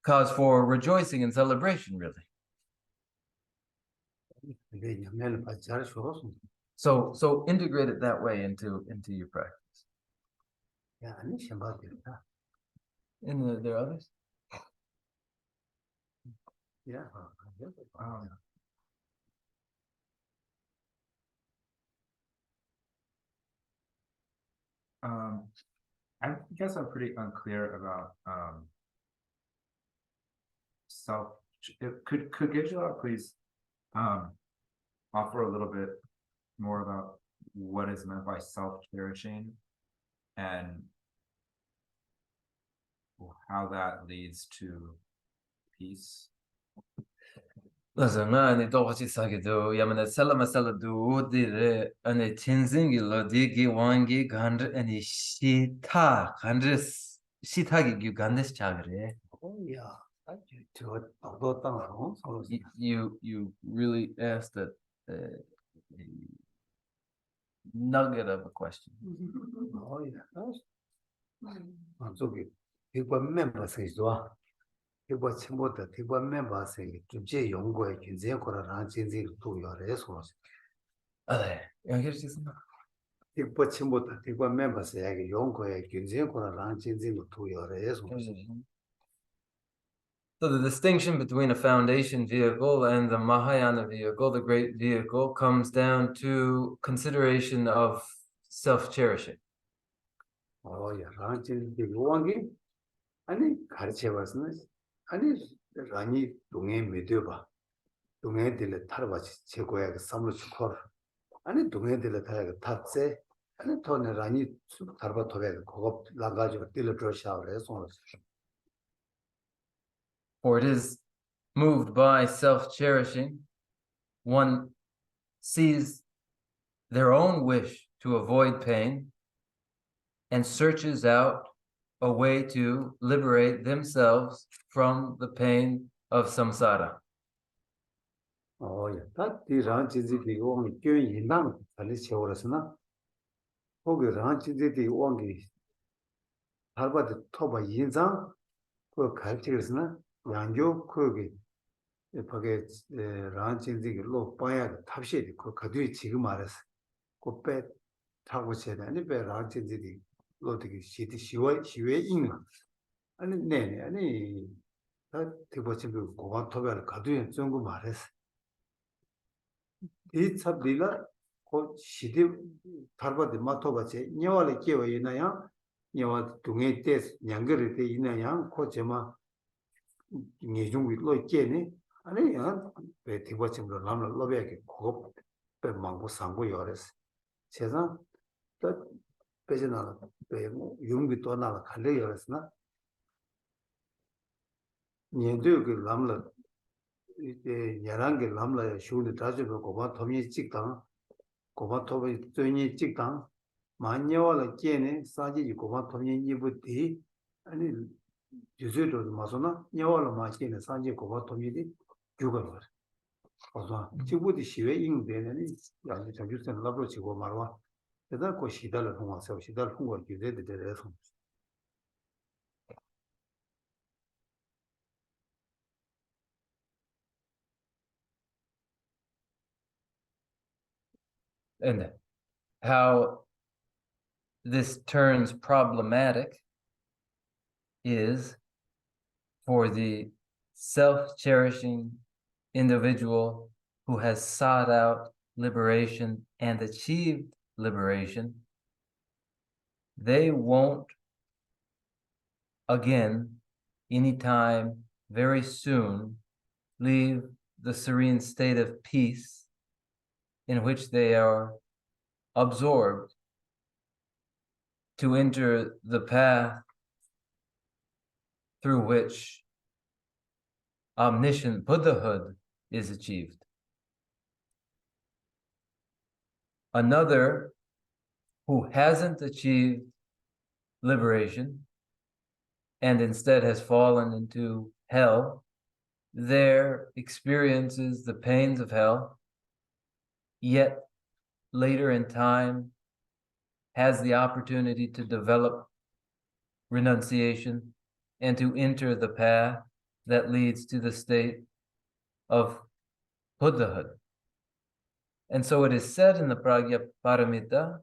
cause for rejoicing and celebration, really. So integrate it that way into your practice. And there are others? Yeah. I guess I'm pretty unclear about self Could Geshe-la please offer a little bit more about what is meant by self-cherishing and how that leads to peace? Listen, I don't want to say do. Yamana masala do dire ane chinzingi lodigi wangi gandre ane shita gandres shita gi gandes chagre. Yeah, 저 You really asked a nugget of a question. 저기 이거 멤버스 좋아. 이거 친구들 이거 멤버스 주제 연구에 굉장히 거라는 진지를 도요래서 Ale, ya quieres decir no? 이거 친구들 이거 멤버스에게 연구에 굉장히 거라는 진지를 도요래서 So the distinction between a foundation vehicle and the Mahayana vehicle, the great vehicle, comes down to consideration of self-cherishing. 야, 란진 비고왕기 아니 가르쳐 봤으나 아니 라니 동해 메디어봐 동해들을 타러바지 최고야 그 삼로 축허 아니 동해들을 타야 탑세 아니 돈에 라니 타러바 토베 그거 나가지고 딜러 드셔를 해서 For it is moved by self-cherishing, one sees their own wish to avoid pain and searches out a way to liberate themselves from the pain of samsara. 야, 다디 란진지 비고왕이 꽤 인당 달리 채워라서나 거기 란진지 왕기 타러바드 토바 인상 그 가르치겠으나 양교 거기 밖에 란진지기 로 빠야 탑시 그 가두이 지금 말했어. 그배 타고 쳐야 아니 배 란진지기 로되게 시외 인가. 아니 네네 아니 다 대보치 그 고관 토별 가두이 정도 말했어. 이 참리가 그 시대 탈바데 마토바체 녀월에 끼워 있나요? 녀와 동에 때 양거를 때 있나요? 그 제마 예중 위로 깨네. 아니 배 대보치로 남을 로베게 그거 배 망고 상고 열었어. 세상 또 배전하라 배 용비 또 나가 갈래 열었으나 년도 그 남을 이제 야랑게 남라에 쇼를 다지고 고바 토미 찍당 고바 토비 쪼니 찍당 만녀와라 깨네 사지 고바 토미 이부디 아니 주제도 마소나 녀와라 마치네 사지 고바 토미디 죽어버 그래서 지구디 시외 인되는 야지 자주선 라브로 지고 말와 그다 그 시달을 통해서 시달 통과 기대돼 돼서 And how this turns problematic is for the self-cherishing individual who has sought out liberation and achieved liberation. They won't again, anytime very soon, leave the serene state of peace in which they are absorbed to enter the path through which omniscient Buddhahood is achieved. Another who hasn't achieved liberation and instead has fallen into hell, there experiences the pains of hell, yet later in time has the opportunity to develop renunciation and to enter the path that leads to the state of Buddhahood. And so it is said in the Pragya Paramita,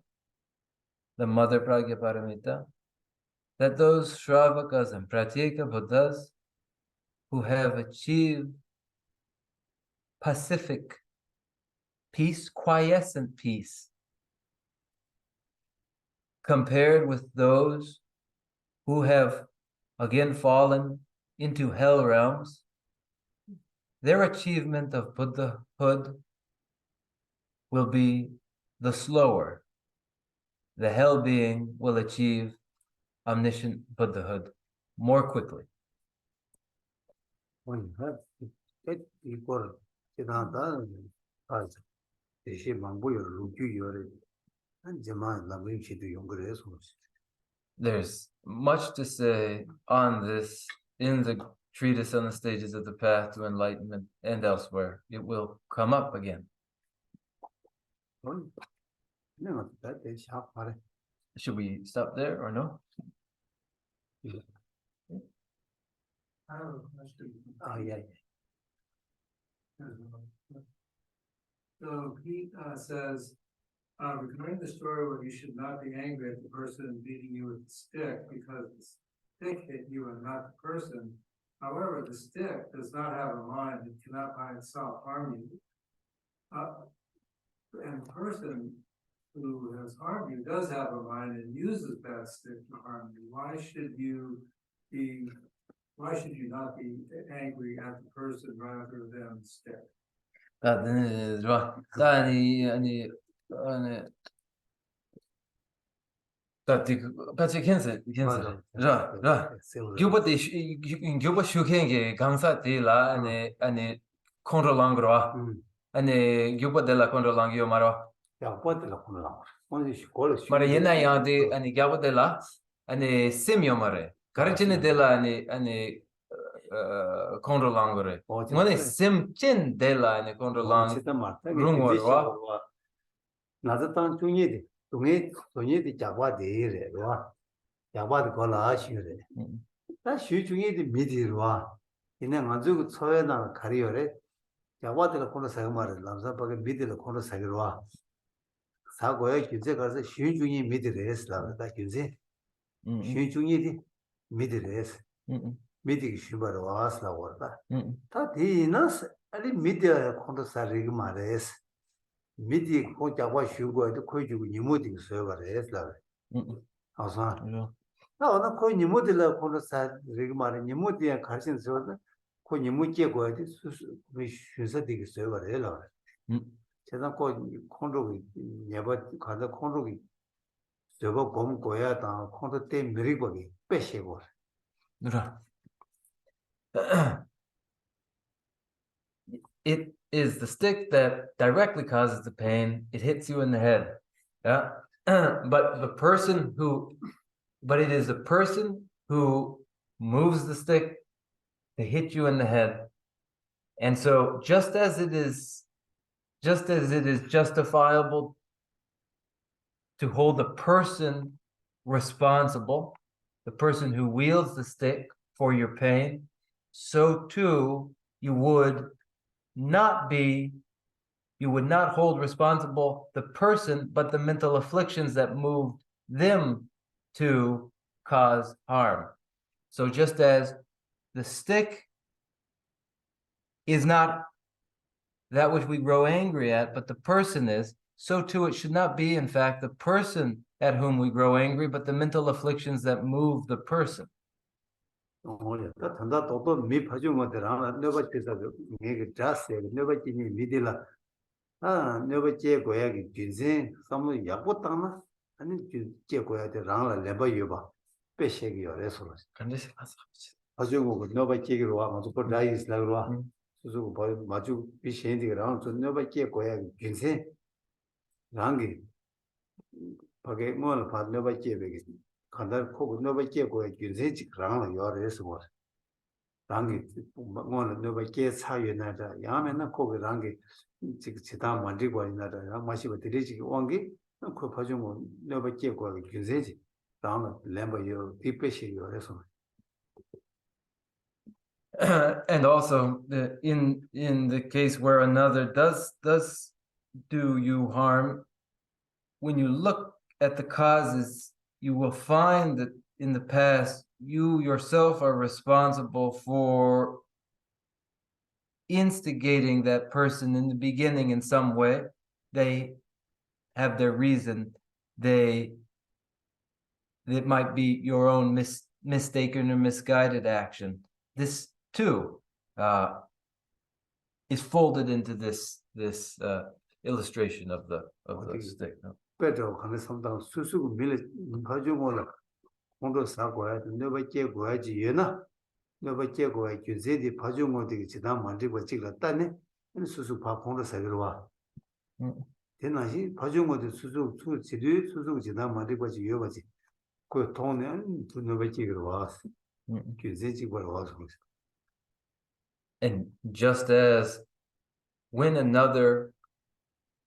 the mother Pragya Paramita, that those Shravakas and Pratyeka Buddhas who have achieved pacific peace, quiescent peace, compared with those who have again fallen into hell realms, their achievement of Buddhahood will be the slower. The hell being will achieve omniscient Buddhahood more quickly. There's much to say on this in the treatise on the stages of the path to enlightenment and elsewhere. It will come up again. Should we stop there or no? I have a question. So he says, regarding the story where you should not be angry at the person beating you with a stick because the stick hit you and not the person. However, the stick does not have a mind; it cannot by itself harm you. And the person who has harmed you does have a mind and uses that stick to harm you. Why should you not be angry at the person rather than the stick? Mara yena yandi ani gyabo de la ani simyo mare karachine de la ani kondro langore ngone sim chin de la ani kondro lang rungwa 나자탄 중이디 동이 작화되래 와 작화도 걸라 시그래 다 중이디 미디로와 이내 가지고 처에나 가리어래 작화들 코너 사용말을 남사밖에 미디를 코너 사기로와 사고에 규제 가서 중이 미디레스라 다 규제 중이디 미디레스 미디기 슈바로 와스라 왔다 다 디나스 아니 미디어 코너 사리기 말레스 미디 고자와 슈고에도 코이주고 니모딩 서버레스라 아사 나나 코이 니모딜라 코노사 리그마르 니모디야 가신 서버 코 니모께 고에도 수수 슈서디기 서버레라 제가 코 콘로기 예버 가다 콘로기 저거 곰 고야다 콘도 때 미리고기 빼시고 누라 It is the stick that directly causes the pain. It hits you in the head. Yeah. But it is the person who moves the stick to hit you in the head. And so just as it is justifiable to hold the person responsible, the person who wields the stick for your pain, so too you would not hold responsible the person, but the mental afflictions that moved them to cause harm. So just as the stick is not that which we grow angry at, but the person is, so too it should not be, in fact, the person at whom we grow angry, but the mental afflictions that move the person. 단다 또또 미 파중 것들아 너가 뜻다 이게 자세 너가 지니 미딜라 너가 제 고야기 진세 삼로 약보다나 아니 제 고야데 랑라 레버 유바 빼시기 요래서 간데시 가서 가지고 너가 제기로 와 가지고 라이스라고 와 수수 마주 비신디랑 저 너가 제 고야기 진세 랑기 밖에 뭘 받너가 제베기 간다 코고 너가 제고야 진세지 그랑라 요래서 뭐 랑기 뭐는 너가 제 사유나다 야면은 코고 랑기 지금 지다 만지고 있나다 마시고 드리지 원기 그 봐주고 너가 제고야 진세지 랑 렘버요 디페시 요래서 And also in the case where another does do you harm, when you look at the causes, you will find that in the past, you yourself are responsible for instigating that person in the beginning in some way. They have their reason. It might be your own mistaken or misguided action. This too is folded into this illustration of the Okay. stick. No? better can sometimes susu mil pajumola ondo sagoya never check goya yena never check goya zedi pajumo de chida mandi go chigla tane and susu pa kondo sagirwa tenaji pajumo de susu su chidu susu chida mandi go yobaji ko tone to never chigirwa zedi go was. And just as when another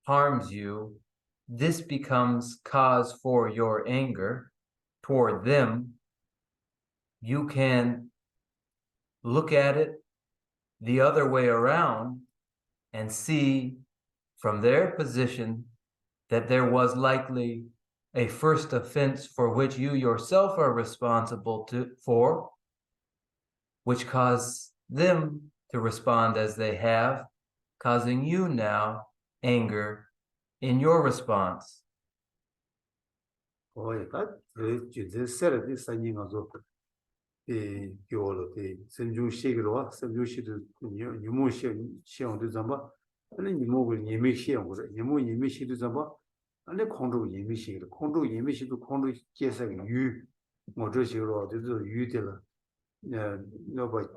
harms you, this becomes cause for your anger toward them, you can look at it the other way around and see from their position that there was likely a first offense for which you yourself are responsible for, which caused them to respond as they have, causing you now anger in your response. Oh, that is said this signing also. The Yolo, the Senju Shigro, Senju Shidu, Shion de Zamba, and then you move in Yemishi, you move Yemishi to Zamba, and the Kondo Yemishi, Kondo Yemishi to Kondo Kesang, you, Mojoshiro, this is you tell. Nobody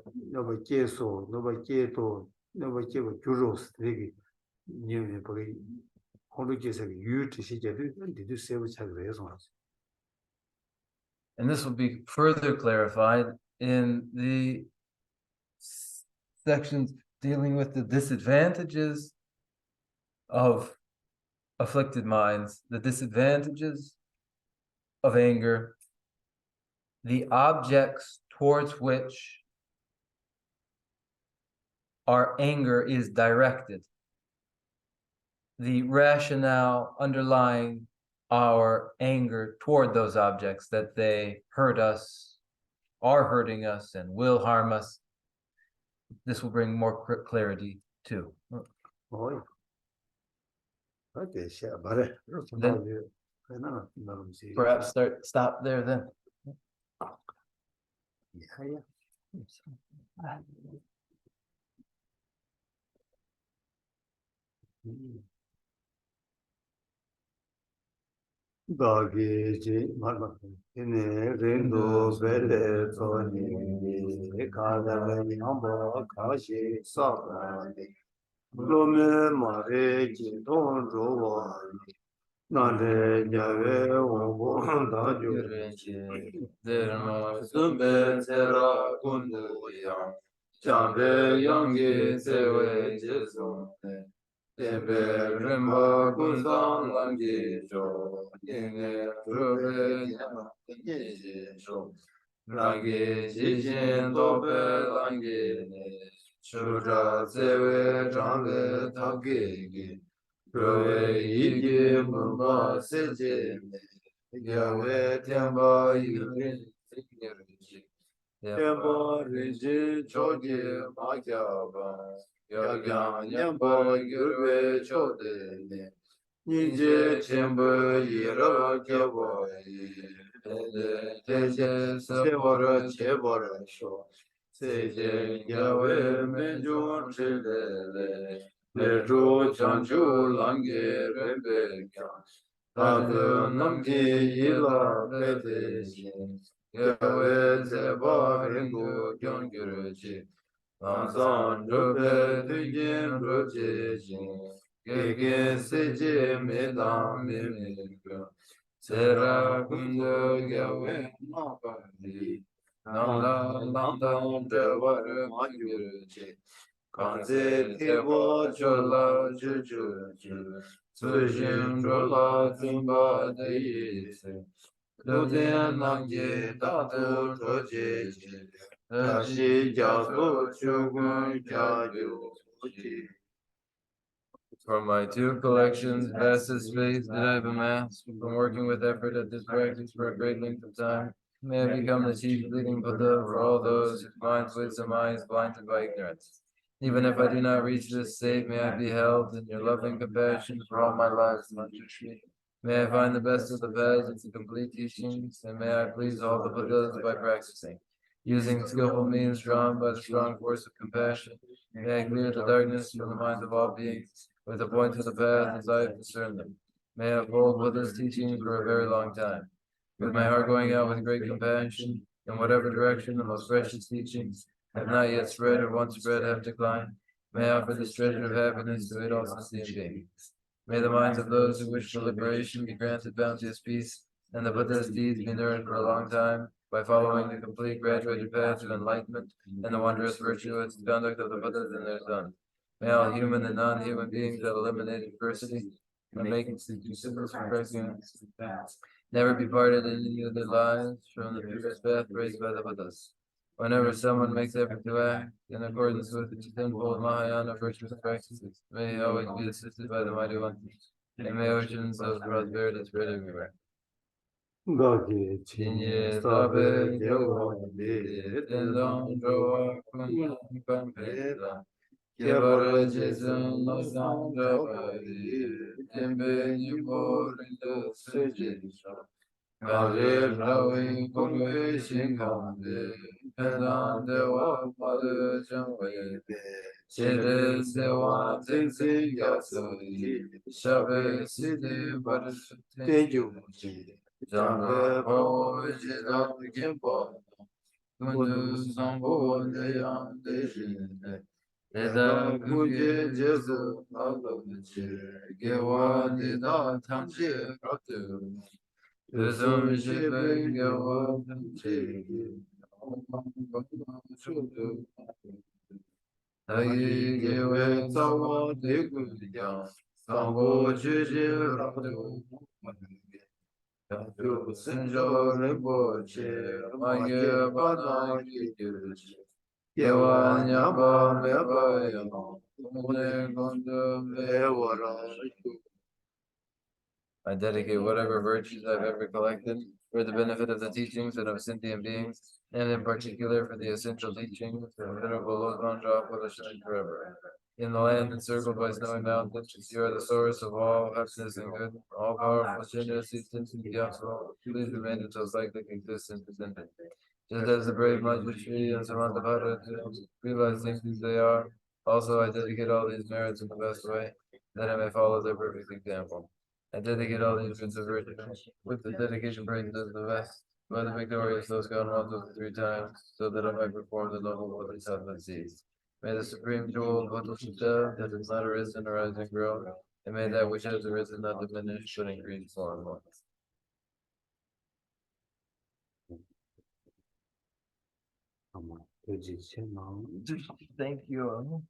Keso, nobody Keto, nobody Kevo Juros, Rigi, new Kondo Kesang, you to see and did you say which has resonance? And this will be further clarified in the sections dealing with the disadvantages of afflicted minds, the disadvantages of anger, the objects towards which our anger is directed, the rationale underlying our anger toward those objects, that they hurt us, are hurting us, and will harm us. This will bring more clarity too. Oh, okay, sure, but Perhaps stop there then. yeah. Dagi Marma in a Rindo Bele Tony, Kada Yamba Kashi Sakani, Blome Mare Don Rovani, Nande Jave Wong Daju, Derma Sumbe Zera Kundu Yang, Chambe Yangi Sewe Jesu. Tembe Rimba Kunzan Langi Jo, Yine Rube Yama Yeji Jo, Rangi Jijin Dobe Langi Ne, Shudra Sewe Jangle Tagigi, Rove Yigi Mumba Seji Ne, Yahweh Temba Yurin Tingirji, Temba Riji Chogi Magyaba, Yagyan Yamba Yurve Chodene, Nije Chemba Yira Kyavoyi, Teje Sabora Chebora Sho, Seje Yahweh Menjun Chilele, Lejo Chanchu Lange Rebekya, Tadu Namki Yila Peteji, Yahweh Zeba Rindu Gyongirji, Lansan Rube Tugin Rujijin, Gege Seje Medam Mimikya, Sera Kundu Gyawe Mapari, Namda Namda Devar Magyurji, Kanze Tebo Chola Jujuju, Sujin Chola Tumba Deyise, Luden Namje Tatu Rojiji, Tashi Jasu Chugun Jaju. From my two collections, vastest space that I've amassed, from working with effort at this practice for a great length of time, may I become the chief leading Buddha for all those whose minds, wisdom, eyes blinded by ignorance. Even if I do not reach this state, may I be held in your loving compassion for all my lives and understanding. May I find the best of the paths and the complete teachings, and may I please all the Buddhas by practicing. Using skillful means drawn by the strong force of compassion, may I clear the darkness from the minds of all beings with a point to the path as I have discerned them. May I uphold Buddha's teaching for a very long time. With my heart going out with great compassion, in whatever direction the most precious teachings have not yet spread or once spread have declined, may I offer this treasure of happiness to aid all sentient beings. May the minds of those who wish for liberation be granted bounteous peace, and the Buddha's deeds be nourished for a long time by following the complete graduated path of enlightenment and the wondrous virtuous conduct of the Buddhas and their sons. May all human and non-human beings that eliminate adversity and make considerable progress never be parted in any of their lives from the purest path raised by the Buddhas. Whenever someone makes effort to act in accordance with the tenfold Mahayana virtuous practices, may he always be assisted by the mighty ones, and may oceans of prosperity spread everywhere. Gage Chinye chinye sabe sabe dewa dewa de de tendang tendang drowa drowa kunyan kampeda. kebara Kebara jesun jesun nosang nosang jabari jabari, tembe tembe nipo nipo rindo rindo seje seje. kare Kare rawe rawe kurwe kurwe shingande shingande, tendang tendang dewa dewa padu padu jangwe jangwe. chere Chere sewa sewa tenzin tenzin yaso yatsui, shabe shabe sidi sidi ba barusu tenju tenju. Jambe Jambe po po jidam jidam kempo kempo, Kundu kundu sambo sambo neyang neyang dejin dejin. Eda Eda kunje kunje jesu jesu nalo naloche, che Gewa gewa nida nida tamche tamche ratu ratu. Yusum Yusum shebe shibe gewa gewa tamche tamche. Chundu Tayi Gewe gewe tawa tawa degu degu yang yang. Sambo Sambo jeje jeje ratu ratu. Yu Senjo senjo rinpo che rinpoche, Maye maye bana bana ki kikyuchi. Gewa Gewa nyamba nyamba meba meba yang yang. Mune Mune kondo mewara I dedicate whatever virtues I've ever collected for the benefit of the teachings and of sentient beings, and in particular for the essential teachings of Venerable Lord Mandra forever. In the land encircled by snowy mountains, you are the source of all happiness and good, all powerful, generous, sentient counsel. Please remain until cyclic existence is ended. Just as the brave Manjushri and Samantapata realize things as they are, also I dedicate all these merits in the best way, that I may follow their perfect example. I dedicate all these goods of virtue with the dedication praised as the best by the victorious those gone once with 3 times, so that I might perform the noble Bodhisattva deeds. May the supreme jewel of Bodhisattva that has not arisen arise and grow, and may that which has arisen not diminish but increase more and more. Thank you.